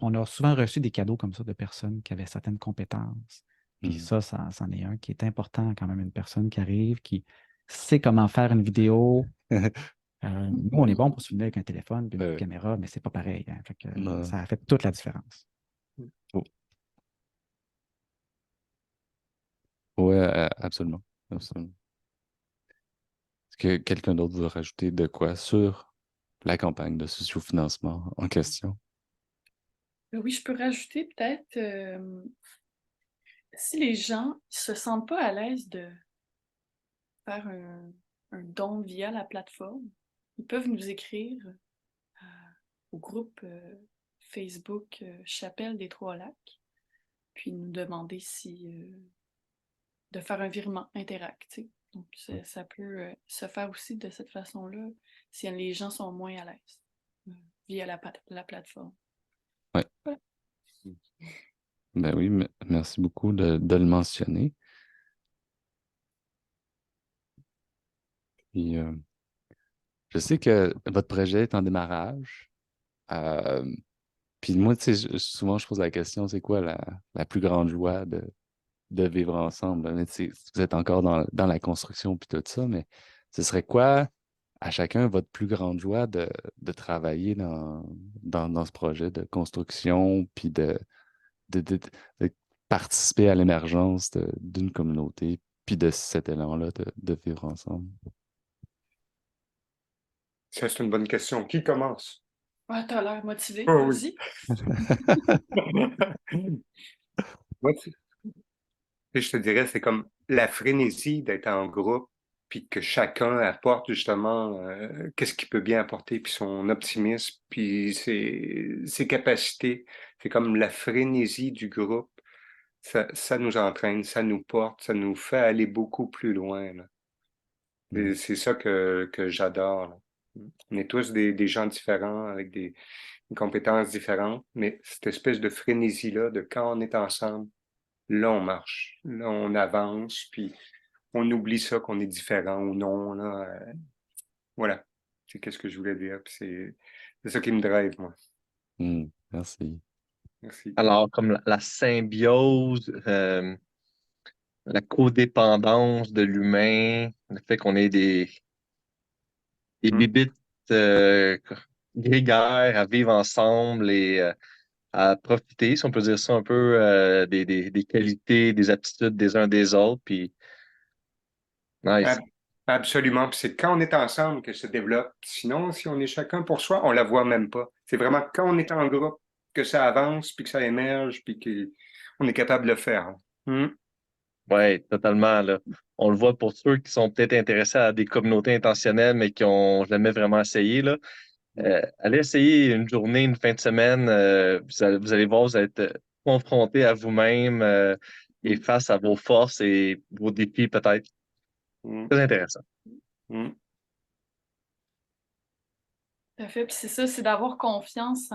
A: on a souvent reçu des cadeaux comme ça de personnes qui avaient certaines compétences. Puis
B: Mhm.
A: ça, c'en est un qui est important quand même, une personne qui arrive, qui sait comment faire une vidéo. Nous, on est bon pour se filmer avec un téléphone et une
B: Ben oui.
A: caméra, mais c'est pas pareil. Hein. Fait que,
B: Non.
A: ça a fait toute la différence.
B: Oh. Ouais, absolument. Absolument. Est-ce que quelqu'un d'autre veut rajouter de quoi sur la campagne de sociofinancement en question?
C: Oui, je peux rajouter peut-être, si les gens ne se sentent pas à l'aise de faire un don via la plateforme, ils peuvent nous écrire au groupe Facebook Chapelle des Trois-Lacs, puis nous demander si de faire un virement Interact. Tu sais. Donc, ça peut se faire aussi de cette façon-là si les gens sont moins à l'aise via la plateforme.
B: Ouais.
C: Voilà.
B: Ben oui, merci beaucoup de le mentionner. Puis, je sais que votre projet est en démarrage. Euh, Puis moi, tu sais, souvent, je pose la question, c'est quoi la plus grande joie de vivre ensemble? Mais tu sais, vous êtes encore dans la construction puis tout ça, mais ce serait quoi, à chacun, votre plus grande joie de travailler dans ce projet de construction puis de, de- de participer à l'émergence d'une communauté puis de cet élan-là de vivre ensemble?
D: Ça, c'est une bonne question. Qui commence?
C: Ah, t'as l'air motivé,
D: Oh oui.
C: vas-y.
D: Moi, je te dirais, c'est comme la frénésie d'être en groupe, puis que chacun apporte justement qu'est-ce qu'il peut bien apporter, puis son optimisme, puis ses capacités. C'est comme la frénésie du groupe. Ça nous entraîne, ça nous porte, ça nous fait aller beaucoup plus loin, là.
B: Mm.
D: C'est ça que j'adore, là. On est tous des gens différents, avec des compétences différentes, mais cette espèce de frénésie-là, de quand on est ensemble, là, on marche, là, on avance, puis on oublie ça qu'on est différent ou non, là. Voilà, c'est qu'est-ce que je voulais dire, puis c'est ça qui me drive, moi.
B: Merci.
D: Merci.
E: Alors, comme la symbiose la codépendance de l'humain, le fait qu'on ait des
D: Mm.
E: bébites euh, grégaires à vivre ensemble et à profiter, si on peut dire ça un peu, des qualités, des aptitudes des uns des autres. Puis, nice.
D: Ab- Absolument. Puis c'est quand on est ensemble que se développe. Sinon, si on est chacun pour soi, on la voit même pas. C'est vraiment quand on est en groupe que ça avance, puis que ça émerge, puis qu'on est capable de le faire. Mm.
E: Ouais, totalement, là. On le voit pour ceux qui sont peut-être intéressés à des communautés intentionnelles, mais qui ont jamais vraiment essayé, là. Allez essayer une journée, une fin de semaine. Vous allez voir, vous allez être confronté à vous-même et face à vos forces et vos défis, peut-être.
D: Mm.
E: Très intéressant.
D: Mm.
C: Tout à fait. Puis c'est ça, c'est d'avoir confiance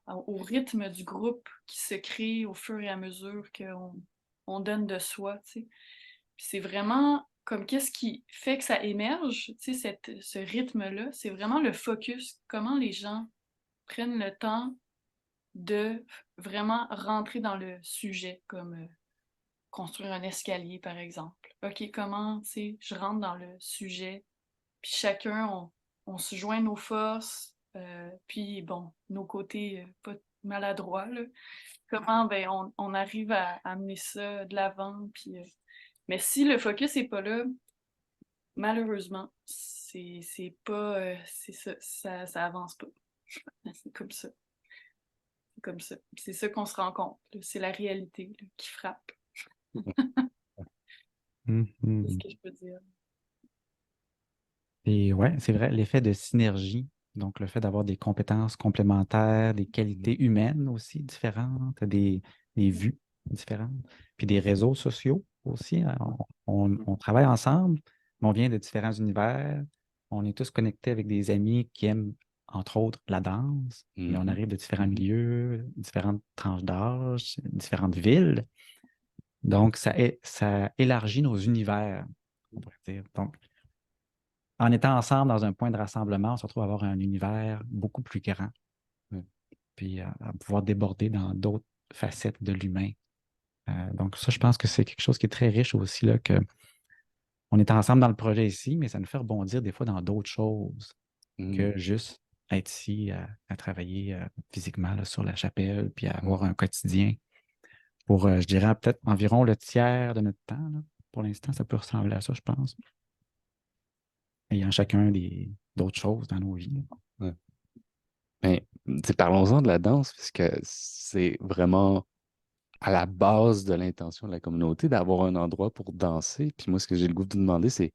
C: au rythme du groupe qui se crée au fur et à mesure qu'on donne de soi, tu sais. Puis c'est vraiment comme qu'est-ce qui fait que ça émerge, tu sais, ce rythme-là, c'est vraiment le focus, comment les gens prennent le temps de vraiment rentrer dans le sujet, comme construire un escalier, par exemple. OK, comment, tu sais, je rentre dans le sujet, puis chacun, on se joint nos forces, puis bon, nos côtés pas maladroits, là. Comment, ben, on arrive à amener ça de l'avant, puis... mais si le focus est pas là, malheureusement, c'est pas... c'est ça avance pas. C'est comme ça. C'est comme ça. C'est ça qu'on se rend compte, là. C'est la réalité, là, qui frappe. C'est ce
A: Mhm.
C: que je peux dire.
A: Et ouais, c'est vrai, l'effet de synergie, donc le fait d'avoir des compétences complémentaires, des qualités humaines aussi différentes, des vues différentes, puis des réseaux sociaux aussi, hein. On travaille ensemble, mais on vient de différents univers. On est tous connectés avec des amis qui aiment, entre autres, la danse, et on
B: Mhm.
A: arrive de différents milieux, différentes tranches d'âge, différentes villes. Donc, ça élargit nos univers, on pourrait dire. Donc, en étant ensemble dans un point de rassemblement, on se retrouve à avoir un univers beaucoup plus grand,
B: Ouais.
A: puis à pouvoir déborder dans d'autres facettes de l'humain. Donc ça, je pense que c'est quelque chose qui est très riche aussi, là, que on est ensemble dans le projet ici, mais ça nous fait rebondir des fois dans d'autres choses
B: Mhm.
A: que juste être ici à travailler physiquement là, sur la chapelle, puis à avoir
B: Mhm.
A: un quotidien pour, je dirais, peut-être environ le tiers de notre temps, là. Pour l'instant, ça peut ressembler à ça, je pense. Ayant chacun d'autres choses dans nos vies.
B: Ouais. Mais parlons-en de la danse, parce que c'est vraiment à la base de l'intention de la communauté d'avoir un endroit pour danser. Puis moi, ce que j'ai le goût de vous demander, c'est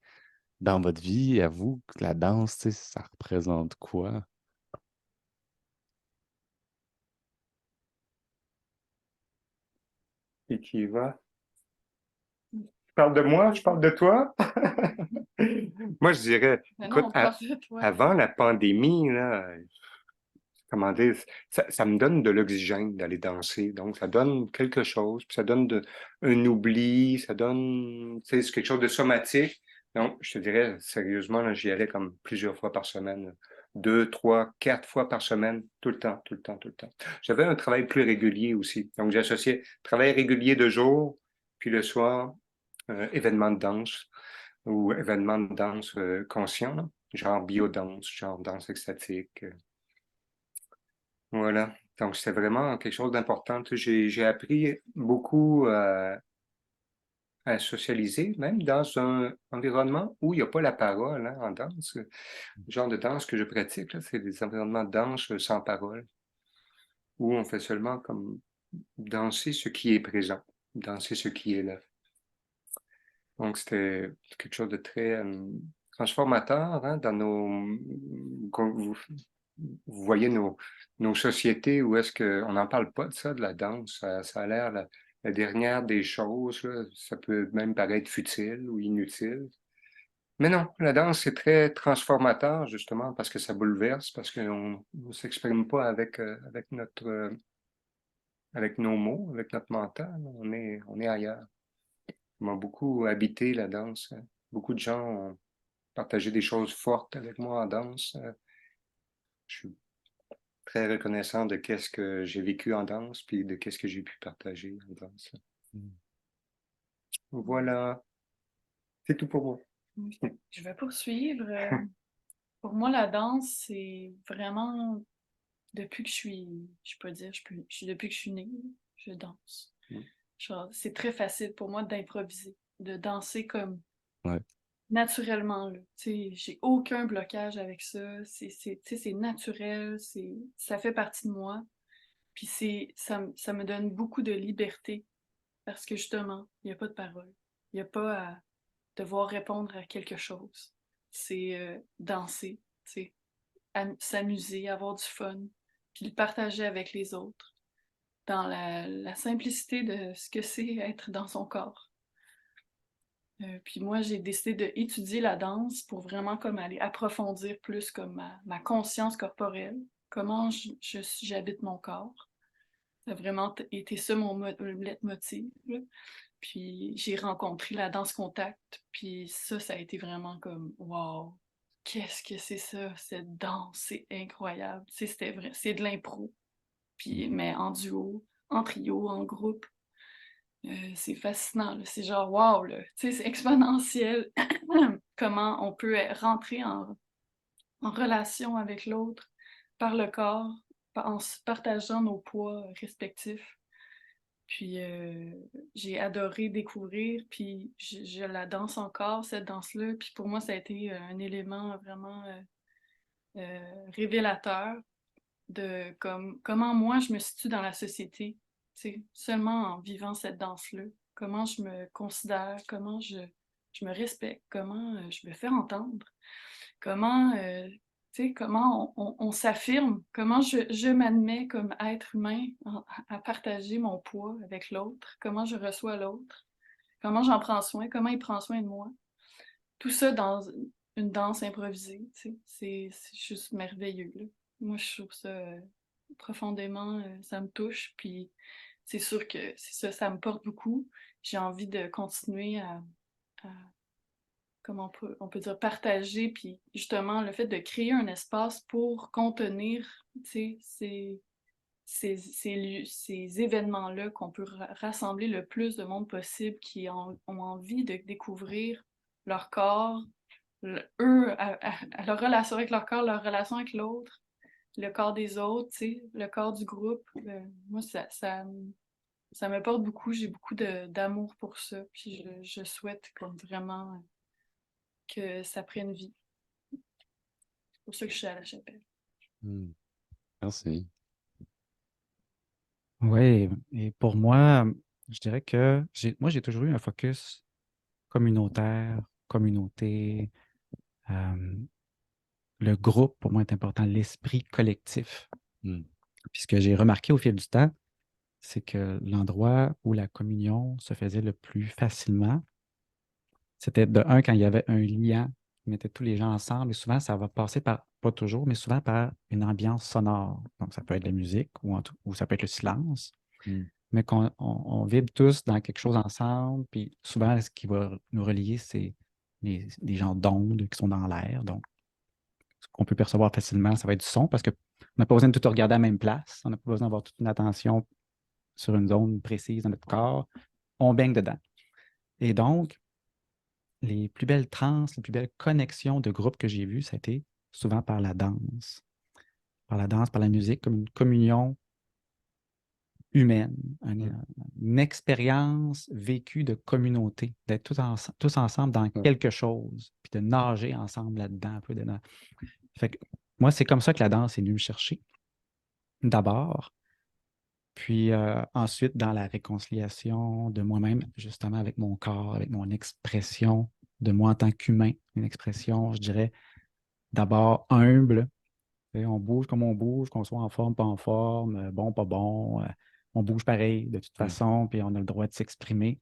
B: dans votre vie, à vous, la danse, tu sais, ça représente quoi?
D: Et qui y va? Je parle de moi, je parle de toi. Moi, je dirais,
C: Mais non,
D: écoute,
C: on parle de toi.
D: avant la pandémie, là, comment dire, ça me donne de l'oxygène d'aller danser. Donc, ça donne quelque chose, puis ça donne un oubli, ça donne, tu sais, c'est quelque chose de somatique. Donc, je te dirais, sérieusement, là, j'y allais comme plusieurs fois par semaine, là. 2, 3, 4 fois par semaine, tout le temps, tout le temps, tout le temps. J'avais un travail plus régulier aussi. Donc, j'associais travail régulier de jour, puis le soir, événement de danse ou événement de danse conscient, là, genre biodanse, genre danse extatique. Voilà. Donc, c'était vraiment quelque chose d'important. Tu sais, j'ai appris beaucoup à socialiser, même dans un environnement où il n'y a pas la parole, hein, en danse. Le genre de danse que je pratique, là, c'est des environnements de danse sans parole, où on fait seulement comme danser ce qui est présent, danser ce qui est là. Donc, c'était quelque chose de très transformateur, hein, dans vous voyez nos sociétés où est-ce qu'on n'en parle pas de ça, de la danse. Ça a l'air la dernière des choses, là. Ça peut même paraître futile ou inutile. Mais non, la danse, c'est très transformateur, justement, parce que ça bouleverse, parce qu'on ne s'exprime pas avec nos mots, avec notre mental. On est ailleurs. Ça m'a beaucoup habité, la danse. Beaucoup de gens ont partagé des choses fortes avec moi en danse. Je suis très reconnaissant de qu'est-ce que j'ai vécu en danse, puis de qu'est-ce que j'ai pu partager en danse.
B: Mm.
D: Voilà, c'est tout pour moi.
C: Je vais poursuivre. Pour moi, la danse, c'est vraiment depuis que je peux dire, depuis que je suis née, je danse.
B: Mm.
C: Genre, c'est très facile pour moi d'improviser, de danser comme
B: Ouais.
C: naturellement, là. Tu sais, j'ai aucun blocage avec ça. Tu sais, c'est naturel, ça fait partie de moi. Puis ça me donne beaucoup de liberté parce que justement, il n'y a pas de parole. Il n'y a pas à devoir répondre à quelque chose. C'est danser, tu sais, s'amuser, avoir du fun, puis le partager avec les autres dans la simplicité de ce que c'est être dans son corps. Puis moi, j'ai décidé d'étudier la danse pour vraiment comme aller approfondir plus comme ma conscience corporelle, comment j'habite mon corps. Ça a vraiment été ça mon leitmotiv, là. Puis j'ai rencontré la danse contact, puis ça a été vraiment comme wow, qu'est-ce que c'est ça, cette danse, c'est incroyable. Tu sais, c'était vrai, c'est de l'impro, puis mais en duo, en trio, en groupe. C'est fascinant, là. C'est genre wow, là. Tu sais, c'est exponentiel comment on peut rentrer en relation avec l'autre par le corps, en se partageant nos poids respectifs. Puis j'ai adoré découvrir, puis je la danse encore, cette danse-là. Puis pour moi, ça a été un élément vraiment révélateur de comment moi je me situe dans la société, tu sais, seulement en vivant cette danse-là. Comment je me considère, comment je me respecte, comment je me fais entendre, comment, tu sais, comment on s'affirme, comment je m'admets comme être humain à partager mon poids avec l'autre, comment je reçois l'autre, comment j'en prends soin, comment il prend soin de moi. Tout ça dans une danse improvisée, tu sais, c'est juste merveilleux, là. Moi, je trouve ça profondément, ça me touche, puis c'est sûr que c'est ça, ça me porte beaucoup. J'ai envie de continuer à comment on peut dire, partager, puis justement, le fait de créer un espace pour contenir, tu sais, ces événements-là, qu'on peut rassembler le plus de monde possible qui ont envie de découvrir leur corps, eux, à leur relation avec leur corps, leur relation avec l'autre, le corps des autres, tu sais, le corps du groupe. Moi, ça me porte beaucoup. J'ai beaucoup d'amour pour ça. Puis je souhaite comme vraiment que ça prenne vie. C'est pour ça que je suis à la chapelle.
B: Mm. Merci.
A: Oui, et pour moi, je dirais que moi, j'ai toujours eu un focus communautaire, communauté. euh, le groupe, pour moi, est important, l'esprit collectif.
B: Mm.
A: Puis ce que j'ai remarqué au fil du temps, c'est que l'endroit où la communion se faisait le plus facilement, c'était de un, quand il y avait un lien qui mettait tous les gens ensemble, et souvent, ça va passer par, pas toujours, mais souvent par une ambiance sonore. Donc, ça peut être la musique ou ça peut être le silence,
B: Mm.
A: mais qu'on vibre tous dans quelque chose ensemble. Puis souvent, ce qui va nous relier, c'est les genres d'ondes qui sont dans l'air. Donc, ce qu'on peut percevoir facilement, ça va être du son parce qu'on n'a pas besoin de tout regarder à la même place. On n'a pas besoin d'avoir toute une attention sur une zone précise dans notre corps. On baigne dedans. Et donc, les plus belles transes, les plus belles connexions de groupe que j'ai vues, ça a été souvent par la danse. Par la danse, par la musique, comme une communion humaine, une expérience vécue de communauté, d'être tous ensemble dans quelque chose, puis de nager ensemble là-dedans, un peu dedans. Fait que moi, c'est comme ça que la danse est venue me chercher, d'abord. Puis ensuite, dans la réconciliation de moi-même, justement, avec mon corps, avec mon expression de moi en tant qu'humain, une expression, je dirais, d'abord humble. Tu sais, on bouge comme on bouge, qu'on soit en forme, pas en forme, bon, pas bon. On bouge pareil de toute façon, puis on a le droit de s'exprimer.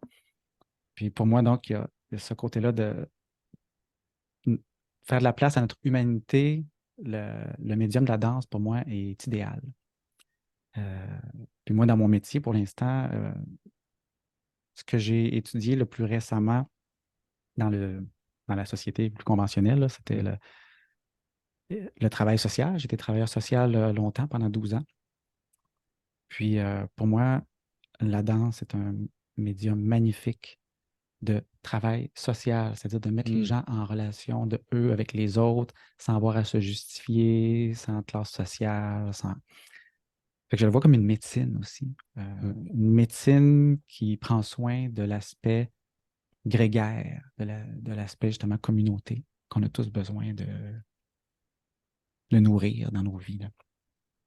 A: Puis pour moi, donc, il y a ce côté-là de faire de la place à notre humanité. Le médium de la danse, pour moi, est idéal. Puis moi, dans mon métier, pour l'instant, ce que j'ai étudié le plus récemment dans la société plus conventionnelle, là, c'était le travail social. J'étais travailleur social longtemps, pendant 12 ans. Puis pour moi, la danse est un médium magnifique de travail social, c'est-à-dire de mettre les
B: Mm.
A: gens en relation de eux avec les autres, sans avoir à se justifier, sans classe sociale, sans... Fait que je le vois comme une médecine aussi. Une médecine qui prend soin de l'aspect grégaire, de l'aspect justement communauté, qu'on a tous besoin de nourrir dans nos vies, là.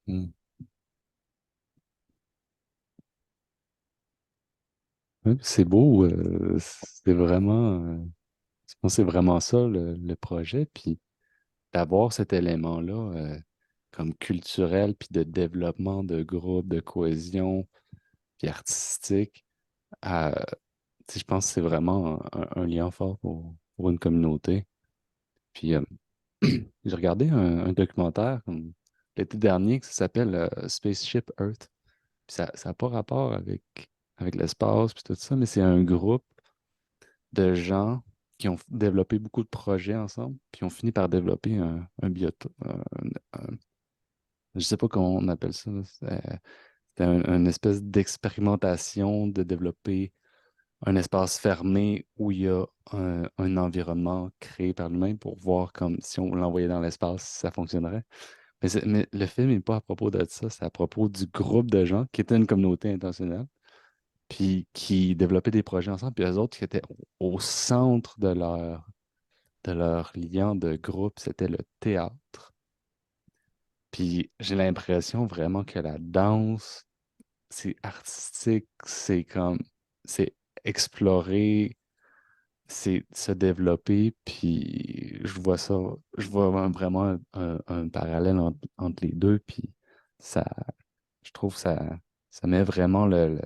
B: Mm. Ouais, c'est beau, c'est vraiment, je pense que c'est vraiment ça le projet, puis d'avoir cet élément-là comme culturel, puis de développement de groupe, de cohésion, puis artistique, euh, tu sais, je pense que c'est vraiment un lien fort pour une communauté. Puis j'ai regardé un documentaire l'été dernier qui s'appelle Spaceship Earth. Puis ça n'a pas rapport avec l'espace puis tout ça, mais c'est un groupe de gens qui ont développé beaucoup de projets ensemble, puis ont fini par développer un biotope. Je sais pas comment on appelle ça, là. C'était une espèce d'expérimentation de développer un espace fermé où il y a un environnement créé par l'humain pour voir comme si on l'envoyait dans l'espace, si ça fonctionnerait. Mais le film n'est pas à propos de ça, c'est à propos du groupe de gens qui étaient une communauté intentionnelle, puis qui développaient des projets ensemble, puis eux autres qui étaient au centre de leur lien de groupe, c'était le théâtre. Puis j'ai l'impression vraiment que la danse, c'est artistique, c'est explorer, c'est se développer, puis je vois vraiment un parallèle entre les deux, puis ça, je trouve ça met vraiment le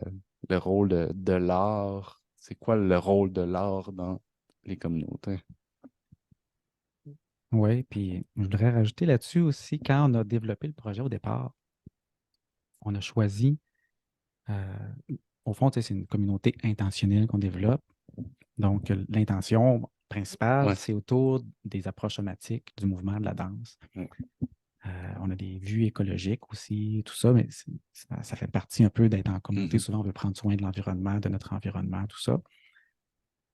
B: rôle de l'art. C'est quoi le rôle de l'art dans les communautés?
A: Oui, puis je voudrais rajouter là-dessus aussi, quand on a développé le projet au départ, on a choisi, euh, au fond, tu sais, c'est une communauté intentionnelle qu'on développe. Donc, l'intention principale,
B: Ouais.
A: c'est autour des approches somatiques du mouvement de la danse.
B: Ouais.
A: On a des vues écologiques aussi, tout ça, mais ça fait partie un peu d'être en communauté.
B: Mhm.
A: Souvent, on veut prendre soin de l'environnement, de notre environnement, tout ça.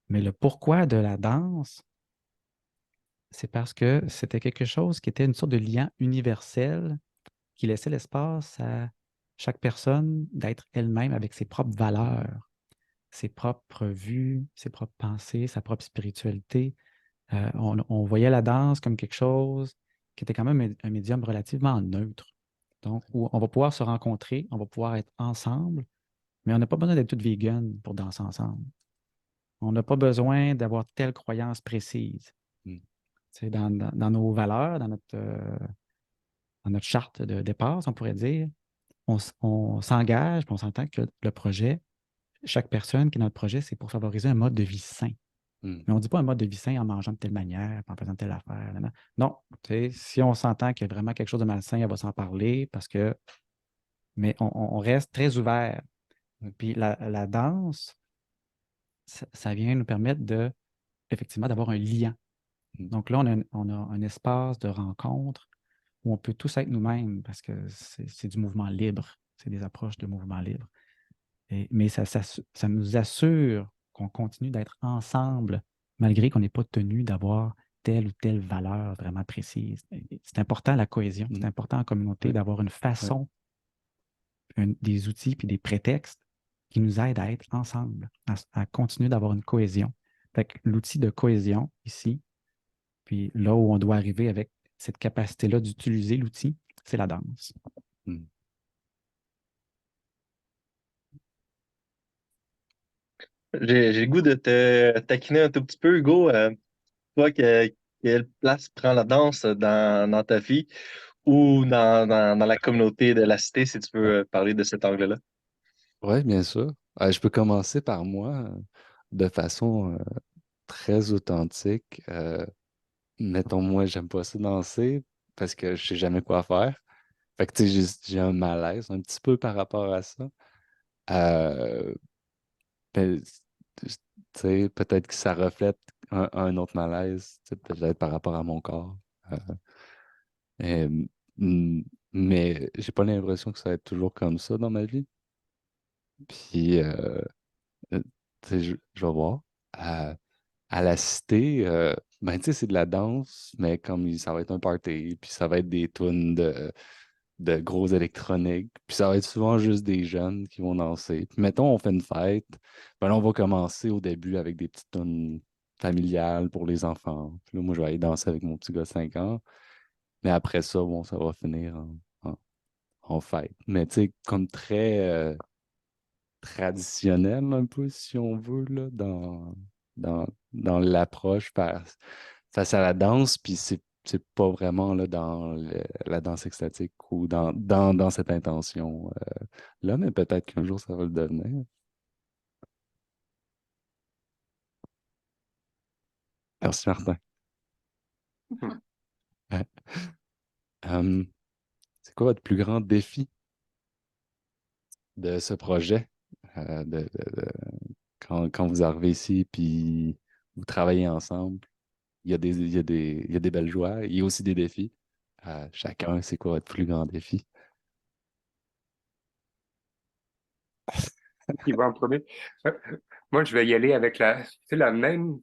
A: Mais le pourquoi de la danse, c'est parce que c'était quelque chose qui était une sorte de lien universel qui laissait l'espace à chaque personne d'être elle-même avec ses propres valeurs, ses propres vues, ses propres pensées, sa propre spiritualité. On voyait la danse comme quelque chose qui était quand même un médium relativement neutre. Donc, où on va pouvoir se rencontrer, on va pouvoir être ensemble, mais on n'a pas besoin d'être tous vegan pour danser ensemble. On n'a pas besoin d'avoir telle croyance précise.
B: Mm.
A: C'est dans nos valeurs, dans notre charte de départ, si on pourrait dire, on s'engage, puis on s'entend que le projet, chaque personne qui est dans le projet, c'est pour favoriser un mode de vie sain.
B: Mm.
A: Mais on ne dit pas un mode de vie sain en mangeant de telle manière, puis en faisant telle affaire. Non, non. Non, tu sais, si on s'entend qu'il y a vraiment quelque chose de malsain, elle va s'en parler parce que. Mais on reste très ouvert. Puis la danse, ça vient nous permettre effectivement d'avoir un lien.
B: Mm.
A: Donc là, on a un espace de rencontre où on peut tous être nous-mêmes parce que c'est du mouvement libre. C'est des approches de mouvement libre. Mais ça nous assure qu'on continue d'être ensemble malgré qu'on n'ait pas tenu d'avoir telle ou telle valeur vraiment précise. C'est important la cohésion, c'est important en communauté
B: Ouais.
A: d'avoir une façon, des outils puis des prétextes qui nous aident à être ensemble, à continuer d'avoir une cohésion. Fait que l'outil de cohésion ici, puis là où on doit arriver avec cette capacité-là d'utiliser l'outil, c'est la danse.
B: Mm.
E: J'ai le goût de te taquiner un tout petit peu, Hugo. Toi, quelle place prend la danse dans ta vie ou dans la communauté de la cité, si tu veux parler de cet angle-là?
B: Ouais, bien sûr. Je peux commencer par moi de façon très authentique. Mettons, moi, j'aime pas ça danser parce que je sais jamais quoi faire. Fait que, tu sais, j'ai un malaise un petit peu par rapport à ça. Euh, ben, tu sais, peut-être que ça reflète un autre malaise, tu sais, peut-être par rapport à mon corps. Euh, mais j'ai pas l'impression que ça va être toujours comme ça dans ma vie. Puis, tu sais, je vais voir. À, à la cité, ben, tu sais, c'est de la danse, mais comme ça va être un party, puis ça va être des tunes de gros électroniques, puis ça va être souvent juste des jeunes qui vont danser. Puis mettons, on fait une fête, ben là, on va commencer au début avec des petites tunes familiales pour les enfants. Puis là, moi, je vais aller danser avec mon petit gars de 5 ans, mais après ça, bon, ça va finir en fête. Mais tu sais, comme très traditionnel un peu, si on veut, là, dans l'approche face à la danse, puis c'est pas vraiment là, dans la danse extatique ou dans cette intention là, mais peut-être qu'un jour ça va le devenir. Merci, Martin. Ouais. Euh, c'est quoi votre plus grand défi de ce projet? Quand vous arrivez ici, puis vous travaillez ensemble, il y a des belles joies, il y a aussi des défis. Chacun, c'est quoi votre plus grand défi?
D: Qui va en premier? Euh, Moi, je vais y aller avec c'est la même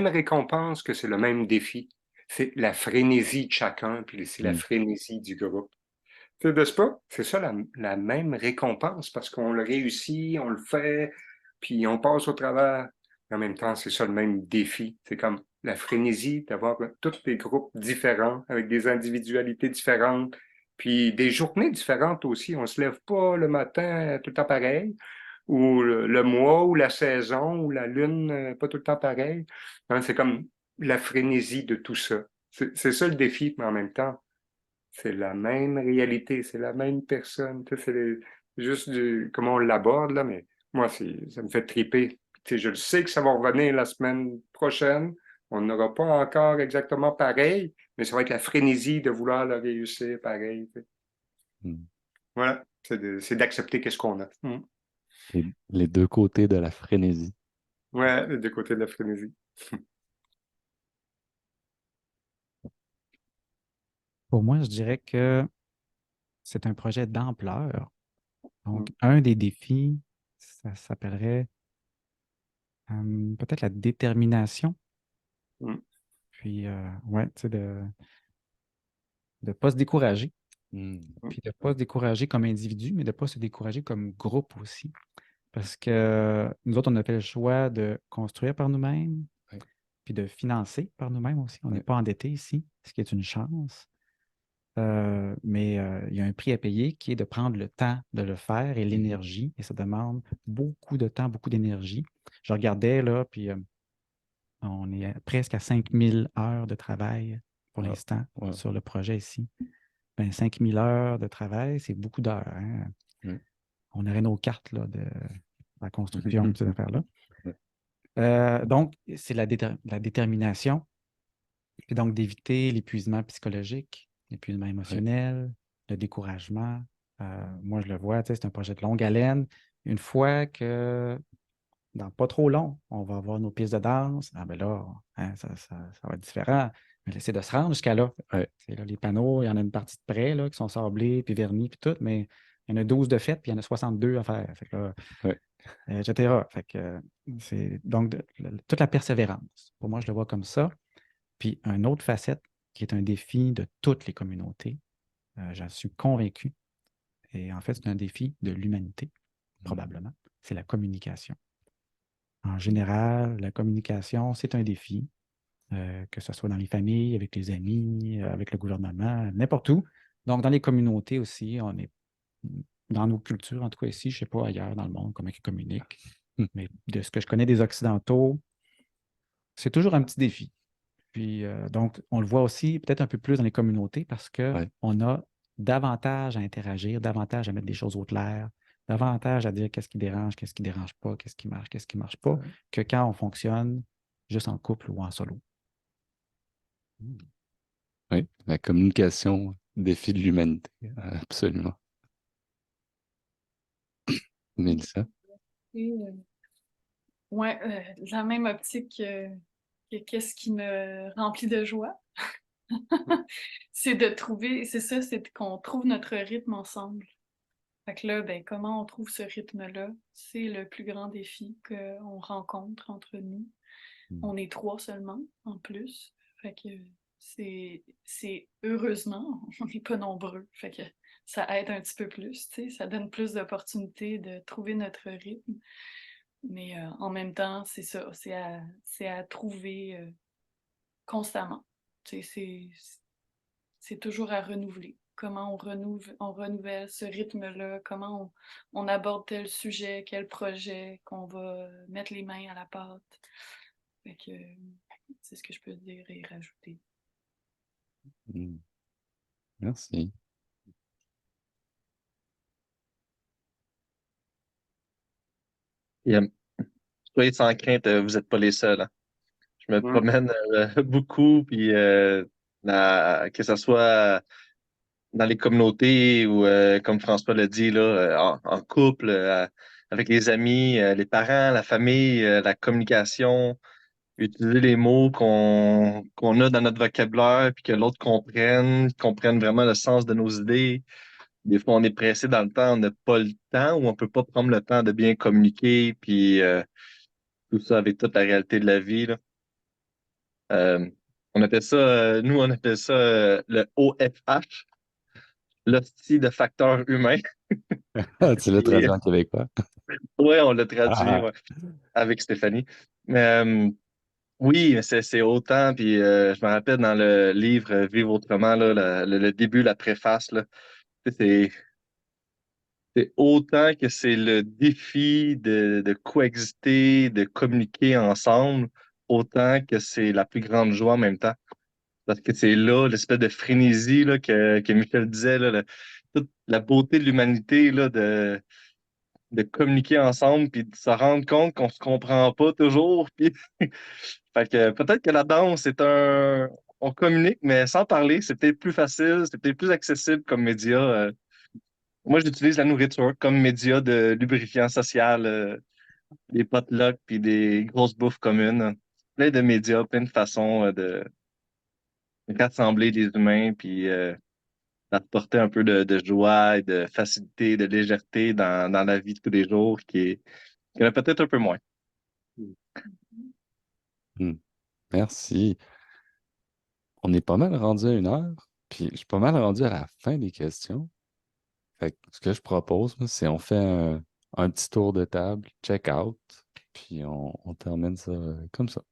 D: récompense que c'est le même défi. C'est la frénésie de chacun, puis c'est la
B: Hmm.
D: frénésie du groupe. Tu sais, n'est-ce pas? C'est ça la même récompense parce qu'on le réussit, on le fait, puis on passe au travers. En même temps, c'est ça le même défi. C'est comme la frénésie d'avoir tous des groupes différents, avec des individualités différentes, puis des journées différentes aussi. On se lève pas le matin tout le temps pareil, ou le mois, ou la saison, ou la lune, pas tout le temps pareil. Hein, c'est comme la frénésie de tout ça. C'est ça le défi, mais en même temps, c'est la même réalité, c'est la même personne. Tu sais, juste comment on l'aborde, là, mais moi, ça me fait triper. Tu sais, je le sais que ça va revenir la semaine prochaine. On n'aura pas encore exactement pareil, mais ça va être la frénésie de vouloir le réussir pareil. Tu sais.
B: Hmm.
D: Voilà, c'est d'accepter qu'est-ce qu'on a.
B: Les deux côtés de la frénésie.
D: Ouais, des deux côtés de la frénésie.
A: Pour moi, je dirais que c'est un projet d'ampleur. Donc,
D: Mm.
A: un des défis, ça s'appellerait peut-être la détermination.
D: Mm.
A: Puis, ouais, tu sais, de ne pas se décourager.
B: Hmm.
A: Puis de ne pas se décourager comme individu, mais de ne pas se décourager comme groupe aussi. Parce que nous autres, on a fait le choix de construire par nous-mêmes,
B: Ouais.
A: puis de financer par nous-mêmes aussi. On n'est
B: Ouais.
A: pas endetté ici, ce qui est une chance. Mais il y a un prix à payer qui est de prendre le temps de le faire et l'énergie. Et ça demande beaucoup de temps, beaucoup d'énergie. Je regardais là, puis on est presque à 5000 heures de travail pour
B: Ah,
A: l'instant
B: ouais.
A: sur le projet ici. Ben, 5000 heures de travail, c'est beaucoup d'heures. Hein?
B: Ouais.
A: On aurait nos cartes là, de la construction de ces affaires-là.
B: Ouais.
A: Donc, c'est la détermination, et donc d'éviter l'épuisement psychologique, l'épuisement
B: Ouais.
A: émotionnel, le découragement. Moi, je le vois, tu sais, c'est un projet de longue haleine. Une fois que, dans pas trop long, on va avoir nos pistes de danse, ah ben là, hein, ça va être différent. Mais c'est de se rendre jusqu'à là.
B: Ouais.
A: C'est là, les panneaux, il y en a une partie de près là, qui sont sablés, puis vernis, puis tout, mais il y en a 12 de fait, puis il y en a 62 à faire. Fait que là,
B: Ouais.
A: etc. Fait que c'est donc toute la persévérance. Pour moi, je le vois comme ça. Puis une autre facette qui est un défi de toutes les communautés, j'en suis convaincu. Et en fait, c'est un défi de l'humanité, probablement. C'est la communication. En général, la communication, c'est un défi, que ce soit dans les familles, avec les amis, avec le gouvernement, n'importe où. Donc, dans les communautés aussi, on est dans nos cultures, en tout cas ici, je ne sais pas ailleurs dans le monde comment ils communiquent, mais de ce que je connais des Occidentaux, c'est toujours un petit défi. Puis, donc, on le voit aussi peut-être un peu plus dans les communautés parce
B: Ouais.
A: qu'on a davantage à interagir, davantage à mettre des choses au clair, davantage à dire qu'est-ce qui dérange, qu'est-ce qui ne dérange pas, qu'est-ce qui marche pas, que quand on fonctionne juste en couple ou en solo.
B: Oui, la communication, défi de l'humanité, absolument. Mélissa?
C: Oui, la même optique que qu'est-ce qui me remplit de joie. C'est de trouver, c'est ça, c'est qu'on trouve notre rythme ensemble. Fait que là, ben, comment on trouve ce rythme-là? C'est le plus grand défi qu'on rencontre entre nous. On est 3 seulement, en plus. Fait que c'est heureusement, on n'est pas nombreux. Fait que ça aide un petit peu plus, tu sais, ça donne plus d'opportunités de trouver notre rythme. Mais en même temps, c'est ça, c'est à trouver constamment. Tu sais, c'est toujours à renouveler. Comment on renouvelle ce rythme-là, comment on aborde tel sujet, quel projet, qu'on va mettre les mains à la pâte. Fait que c'est ce que je peux dire et rajouter.
B: Mm. Merci.
E: Et, soyez sans crainte, vous n'êtes pas les seuls, hein. Je me
D: Hmm.
E: promène beaucoup, puis que ce soit dans les communautés ou, comme François l'a dit, là, en couple, avec les amis, les parents, la famille, la communication, utiliser les mots qu'on a dans notre vocabulaire, puis que l'autre comprenne vraiment le sens de nos idées. Des fois, on est pressé dans le temps, on n'a pas le temps ou on peut pas prendre le temps de bien communiquer, puis tout ça avec toute la réalité de la vie, là. Euh, nous, on appelle ça le OFH, l'hostie de facteur humain.
B: Ah, tu l'as
E: Et,
B: traduit en québécois.
E: ouais, on l'a traduit,
B: Ah,
E: ouais, avec Stéphanie. Mais oui, c'est autant. Puis je me rappelle dans le livre Vivre autrement, là, le début, la préface, là, tu sais, c'est autant que c'est le défi de coexister, de communiquer ensemble, autant que c'est la plus grande joie en même temps. Parce que c'est là l'espèce de frénésie là, que Michel disait, là, toute la beauté de l'humanité, là, de communiquer ensemble, puis de se rendre compte qu'on se comprend pas toujours. Puis fait que peut-être que la danse, on communique, mais sans parler, c'est peut-être plus facile, c'est peut-être plus accessible comme média. Moi, j'utilise la nourriture comme média de lubrifiant social, des potlucks puis des grosses bouffes communes. Plein de médias, plein de façons de rassembler les humains puis d'apporter un peu de joie et de facilité, de légèreté dans la vie de tous les jours qui en a peut-être un peu moins.
B: mm. Merci. On est pas mal rendu à 1 heure, puis je suis pas mal rendu à la fin des questions. Fait que ce que je propose, moi, c'est on fait un petit tour de table, check out, puis on termine ça comme ça.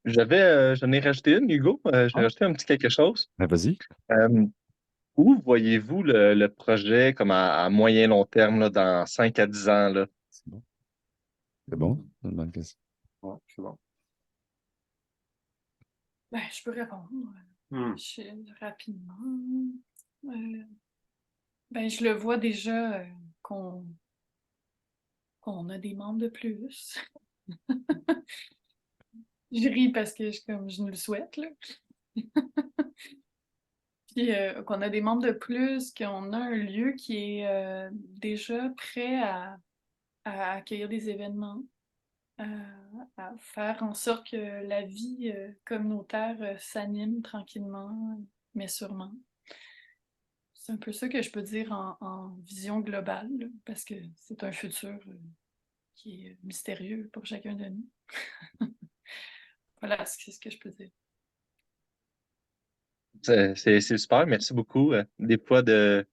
E: J'en ai rajouté une, Hugo. J'ai
B: Ah,
E: rajouté un petit quelque chose.
B: ben vas-y.
E: Euh, Où voyez-vous le projet comme à moyen long terme, là, dans 5 à 10 ans, là?
B: C'est bon. C'est bon? C'est une bonne question.
D: Ouais, c'est bon.
C: Ben, je peux répondre
D: Hmm.
C: rapidement. Ben, je le vois déjà qu'on a des membres de plus. Je ris parce que je nous le souhaite, là. Puis qu'on a des membres de plus, qu'on a un lieu qui est déjà prêt à accueillir des événements, à faire en sorte que la vie communautaire s'anime tranquillement, mais sûrement. C'est un peu ça que je peux dire en vision globale, là, parce que c'est un futur qui est mystérieux pour chacun de nous. Voilà, c'est ce que je peux dire.
E: C'est super, merci beaucoup. Des fois, de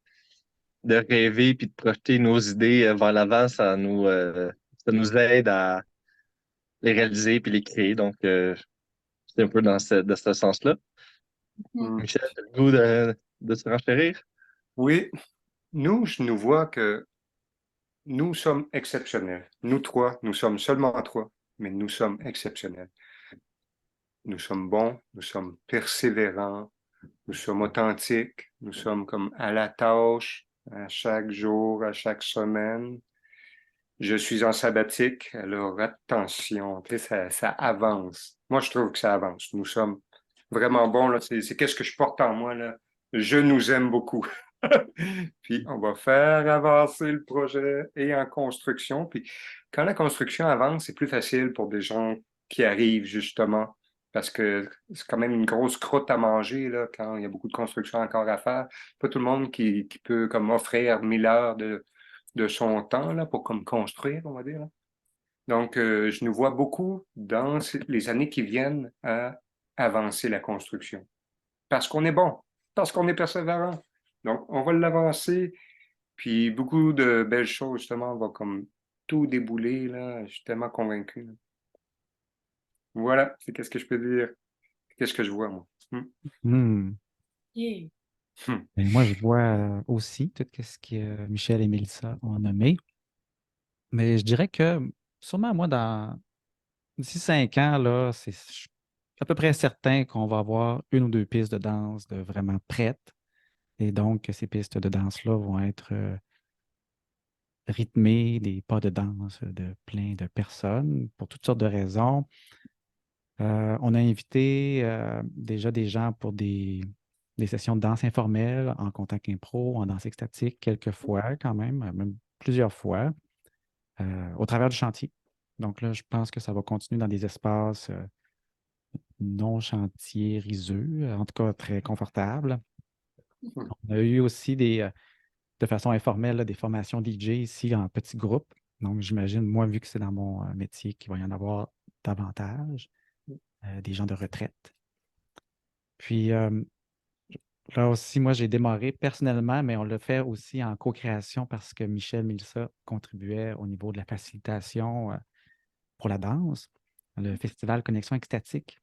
E: rêver puis de projeter nos idées vers l'avant, ça nous aide à les réaliser puis les créer. Donc, c'est un peu de ce sens-là.
C: Mm.
D: Hmm.
E: Michel, t'as le goût de se renchérir?
D: Oui, nous, je nous vois que nous sommes exceptionnels. Nous 3, nous sommes seulement 3, mais nous sommes exceptionnels. Nous sommes bons, nous sommes persévérants, nous sommes authentiques, nous sommes comme à la tâche, à chaque jour, à chaque semaine. Je suis en sabbatique, alors attention, tu sais, ça avance. Moi, je trouve que ça avance. Nous sommes vraiment bons, là. C'est qu'est-ce que je porte en moi, là. Je nous aime beaucoup. Puis, on va faire avancer le projet et en construction. Puis, quand la construction avance, c'est plus facile pour des gens qui arrivent, justement, parce que c'est quand même une grosse croûte à manger là, quand il y a beaucoup de construction encore à faire. Pas tout le monde qui peut comme offrir 1000 heures de son temps là, pour comme construire, on va dire, là. Donc, je nous vois beaucoup dans les années qui viennent à avancer la construction. Parce qu'on est bon, parce qu'on est persévérant. Donc, on va l'avancer, puis beaucoup de belles choses, justement, vont comme tout débouler, là. Je suis tellement convaincu, là. Voilà, c'est qu'est-ce que je peux dire. Qu'est-ce que je vois, moi.
A: Hmm.
C: Yeah.
A: Ben, moi, je vois aussi tout ce que Michel et Mélissa ont nommé. Mais je dirais que sûrement, moi, d'ici 5 ans, là, je suis à peu près certain qu'on va avoir une ou deux pistes de danse de vraiment prêtes. Et donc, ces pistes de danse-là vont être rythmées des pas de danse de plein de personnes pour toutes sortes de raisons. On a invité déjà des gens pour des sessions de danse informelles en contact impro, en danse extatique, quelques fois quand même plusieurs fois, au travers du chantier. Donc là, je pense que ça va continuer dans des espaces non chantiériseux, en tout cas très confortables. On a eu aussi de façon informelle des formations DJ ici en petits groupes. Donc, j'imagine, moi, vu que c'est dans mon métier, qu'il va y en avoir davantage, des gens de retraite. Puis là aussi, moi, j'ai démarré personnellement, mais on l'a fait aussi en co-création parce que Michel Mélissa contribuait au niveau de la facilitation pour la danse, le festival Connexion Extatique.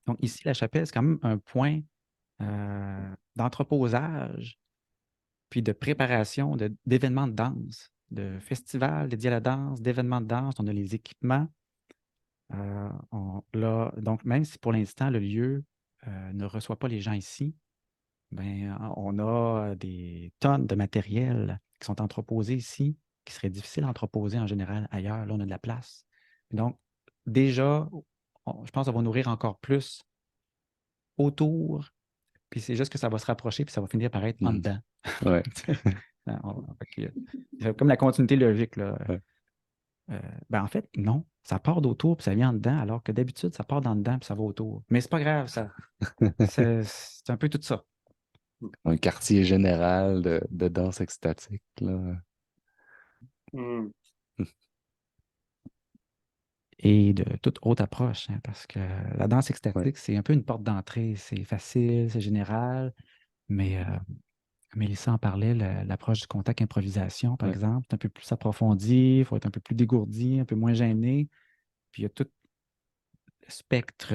A: Donc ici, la chapelle, c'est quand même un point d'entreposage, puis de préparation d'événements de danse, de festivals dédiés à la danse, d'événements de danse. On a les équipements. Donc, même si pour l'instant, le lieu ne reçoit pas les gens ici, ben, on a des tonnes de matériel qui sont entreposés ici, qui seraient difficiles à entreposer en général ailleurs. Là, on a de la place. Donc, déjà, je pense qu'on va nourrir encore plus autour, puis c'est juste que ça va se rapprocher, puis ça va finir par être en dedans.
B: Ouais.
A: C'est comme la continuité logique, là.
B: Ouais.
A: Ben en fait, non. Ça part d'autour, puis ça vient en dedans, alors que d'habitude, ça part d'en dedans, puis ça va autour. Mais c'est pas grave, ça. C'est un peu tout ça.
B: Un quartier général de danse extatique, là.
A: Et de toute autre approche, hein, parce que la danse
B: Ouais.
A: extatique, c'est un peu une porte d'entrée. C'est facile, c'est général, mais Mélissa en parlait, l'approche du contact improvisation, par
B: Ouais.
A: exemple, c'est un peu plus approfondi, il faut être un peu plus dégourdi, un peu moins gêné. Puis il y a tout le spectre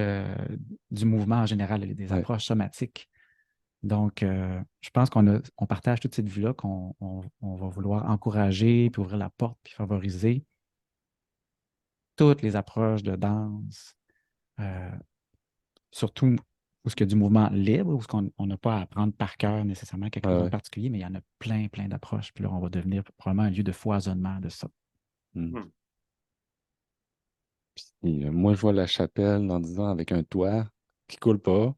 A: du mouvement en général, des
B: Ouais.
A: approches somatiques. Donc, je pense on partage toute cette vue-là qu'on va vouloir encourager, puis ouvrir la porte, puis favoriser toutes les approches de danse, surtout où ce qu'il y a du mouvement libre, où ce qu'on n'a pas à apprendre par cœur nécessairement quelque chose en
B: Ouais.
A: particulier, mais il y en a plein, plein d'approches. Puis là, on va devenir probablement un lieu de foisonnement de ça.
B: Puis, moi, je vois la chapelle dans 10 ans avec un toit qui coule pas.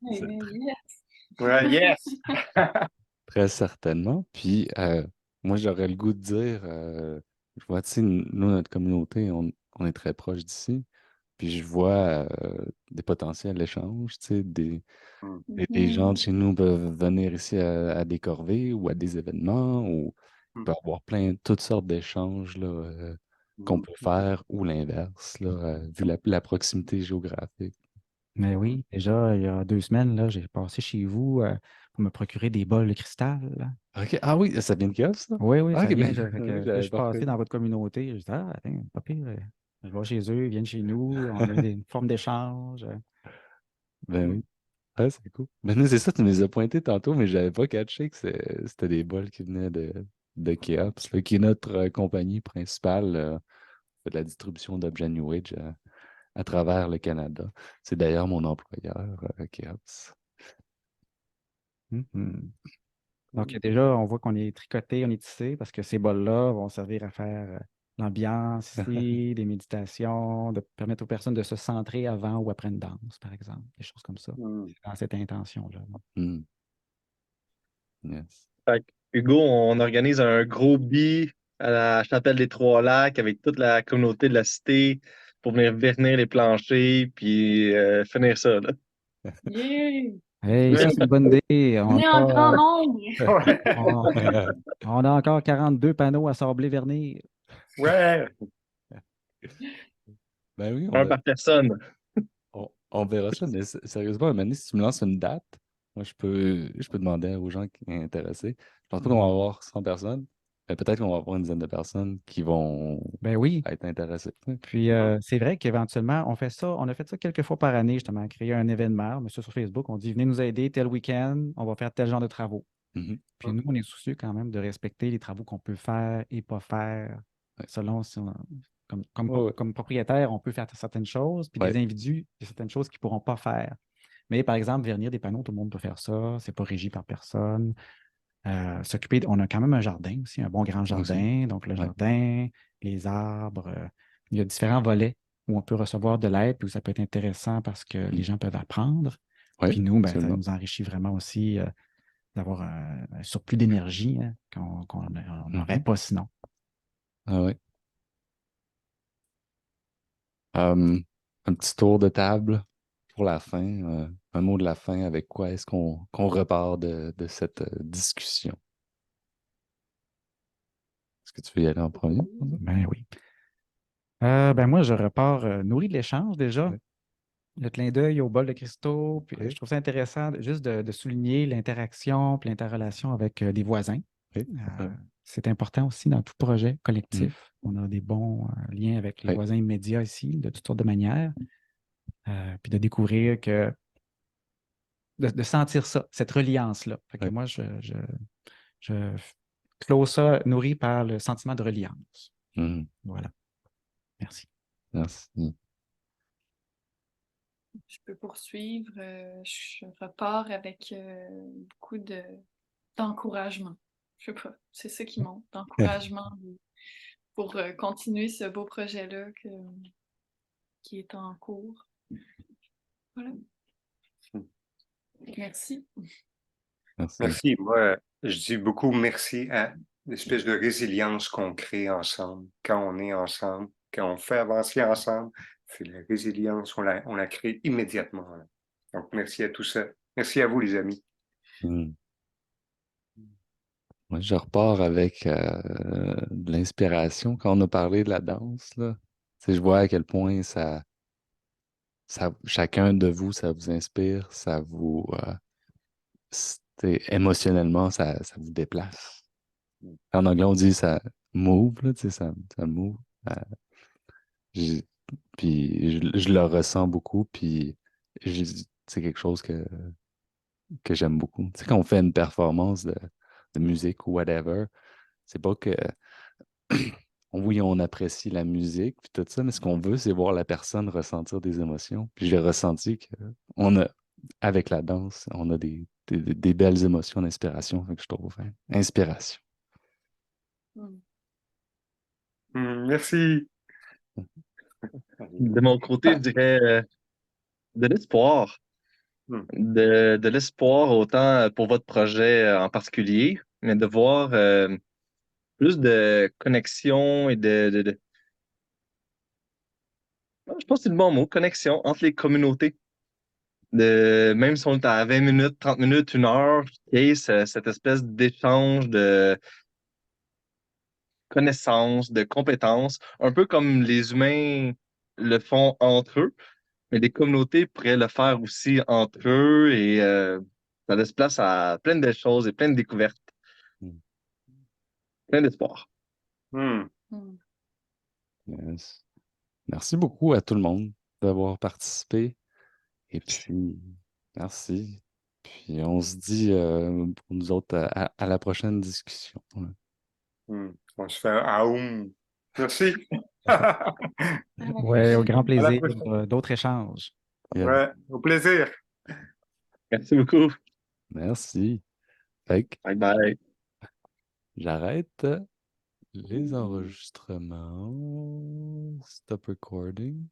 C: Yes.
D: Ouais, yes!
B: Très certainement. Puis, moi, j'aurais le goût de dire, je vois, tu sais, nous, notre communauté, on est très proche d'ici. Puis, je vois des potentiels échanges, tu sais, les gens de chez nous peuvent venir ici à des corvées ou à des événements, ou il peut y avoir toutes sortes d'échanges là, qu'on peut faire, ou l'inverse, là, vu la proximité géographique.
A: Mais oui, déjà, il y a 2 semaines, là, j'ai passé chez vous pour me procurer des bols de cristal, là.
B: OK. Ah oui, ça vient de Kiev, ça?
A: Oui, oui,
B: Ah,
A: ça
B: OK,
A: vient.
B: ben,
A: Fait que,
B: oui,
A: là, je
B: j'avais
A: suis
B: pas
A: passé
B: reconnu.
A: dans votre communauté. Je dis, ah, attends, pas pire. Je vais chez eux, ils viennent chez nous, on a une forme d'échange.
B: Ben oui. Ah, c'est cool. Ben nous, c'est ça, tu nous les as pointés tantôt, mais j'avais pas catché que c'était des bols qui venaient de Keops, là, qui est notre compagnie principale fait de la distribution d'objets New Age à travers le Canada. C'est d'ailleurs mon employeur, Keops.
A: Mhm. Donc, déjà, on voit qu'on est tricoté, on est tissé, parce que ces bols-là vont servir à faire l'ambiance ici, des méditations, de permettre aux personnes de se centrer avant ou après une danse, par exemple, des choses comme ça, dans cette intention-là.
B: Mm. Yes.
E: Fait que, Hugo, on organise un gros bi à la Chapelle des Trois-Lacs avec toute la communauté de la cité. pour venir vernir les planchers puis finir ça, là.
C: Yeah!
A: Hey, ça, c'est une bonne idée.
C: Venez en grand nombre!
D: Ouais.
A: On- on a encore 42 panneaux à sabler vernir.
D: Ouais.
B: Ben oui,
E: Un par personne.
B: on verra ça, mais sérieusement, Mané, si tu me lances une date, moi, je peux demander aux gens qui sont intéressés. Je pense pas qu'on va avoir 100 personnes, mais peut-être qu'on va avoir une dizaine de personnes qui vont
A: Ben oui.
B: être intéressées.
A: Puis c'est vrai qu'éventuellement, on a fait ça quelques fois par année, justement, créer un événement. Mais ça, sur Facebook, on dit venez nous aider tel week-end, on va faire tel genre de travaux.
B: Mhm.
A: Puis nous, on est soucieux quand même de respecter les travaux qu'on peut faire et pas faire,
B: Ouais.
A: selon si comme
B: Ouais, ouais.
A: comme propriétaire, on peut faire certaines choses, puis
B: Ouais.
A: des individus, il y a certaines choses qu'ils ne pourront pas faire. Mais par exemple, vernir des panneaux, tout le monde peut faire ça, c'est pas régi par personne. On a quand même un jardin aussi, un bon grand jardin. Donc, le
B: Ouais.
A: jardin, les arbres, il y a différents volets où on peut recevoir de l'aide, puis où ça peut être intéressant parce que les gens peuvent apprendre.
B: Ouais,
A: Puis nous, ben, ça
B: absolument.
A: nous enrichit vraiment aussi d'avoir un surplus d'énergie qu'on n'aurait
B: Mhm.
A: pas sinon.
B: Ah ouais. Un petit tour de table pour la fin. Un mot de la fin avec quoi est-ce qu'on repart de cette discussion? Est-ce que tu veux y aller en premier?
A: Ben oui. Ben moi, je repars nourri de l'échange déjà.
B: Ouais.
A: Le clin d'œil au bol de cristaux. Puis,
B: Oui.
A: je trouve ça intéressant juste de souligner l'interaction puis l'interrelation avec des voisins.
B: Oui.
A: Euh, c'est important aussi dans tout projet
B: Mm.
A: collectif. On a des bons liens avec les
B: Oui.
A: voisins immédiats ici, de toutes sortes de manières. Puis de découvrir de sentir ça, cette reliance-là. Fait que
B: Oui.
A: moi, je close ça nourri par le sentiment de reliance.
B: Mhm.
A: Voilà. Merci.
B: Merci.
C: Je peux poursuivre. Je repars avec beaucoup d'encouragement. Je sais pas, c'est ça qui monte, d'encouragement pour continuer ce beau projet-là qui est en cours. Voilà. Merci.
B: Merci.
D: Merci. Moi, je dis beaucoup merci à l'espèce de résilience qu'on crée ensemble, quand on est ensemble, quand on fait avancer ensemble. C'est la résilience, on la crée immédiatement, là. Donc, merci à tout ça. Merci à vous, les amis.
B: Mm. Moi, je repars avec de l'inspiration. Quand on a parlé de la danse, là, tu sais, je vois à quel point chacun de vous, ça vous inspire, ça vous, émotionnellement, ça vous déplace. En anglais, on dit ça move, là, tu sais, ça move. Euh, j'ai- puis je le ressens beaucoup, puis c'est quelque chose que j'aime beaucoup. Tu sais, quand on fait une performance de musique ou whatever, c'est pas que oui, on apprécie la musique puis tout ça, mais ce qu'on veut, c'est voir la personne ressentir des émotions. Puis j'ai ressenti que avec la danse, on a des belles émotions d'inspiration, fait que je trouve. Inspiration.
D: Merci.
E: De mon côté, je dirais de l'espoir.
D: Hmm.
E: De l'espoir autant pour votre projet en particulier, mais de voir plus de connexion et je pense que c'est le bon mot, connexion entre les communautés. Même si on est à 20 minutes, 30 minutes, 1 heure, et cette espèce d'échange de connaissances, de compétences, un peu comme les humains le font entre eux, mais les communautés pourraient le faire aussi entre eux et ça laisse place à plein de choses et plein de découvertes,
B: Mm.
E: plein d'espoir.
D: Hmm.
B: Yes. Merci beaucoup à tout le monde d'avoir participé. Et puis, merci. Puis on se dit pour nous autres à la prochaine discussion.
D: Hmm. On se fait un aoum. Merci.
A: Ouais, au grand
D: À la
A: plaisir
D: prochaine.
A: d'autres échanges.
B: Yeah.
D: Ouais, au plaisir.
E: Merci beaucoup.
B: Merci. Fait que
E: Bye bye.
B: j'arrête les enregistrements. Stop recording.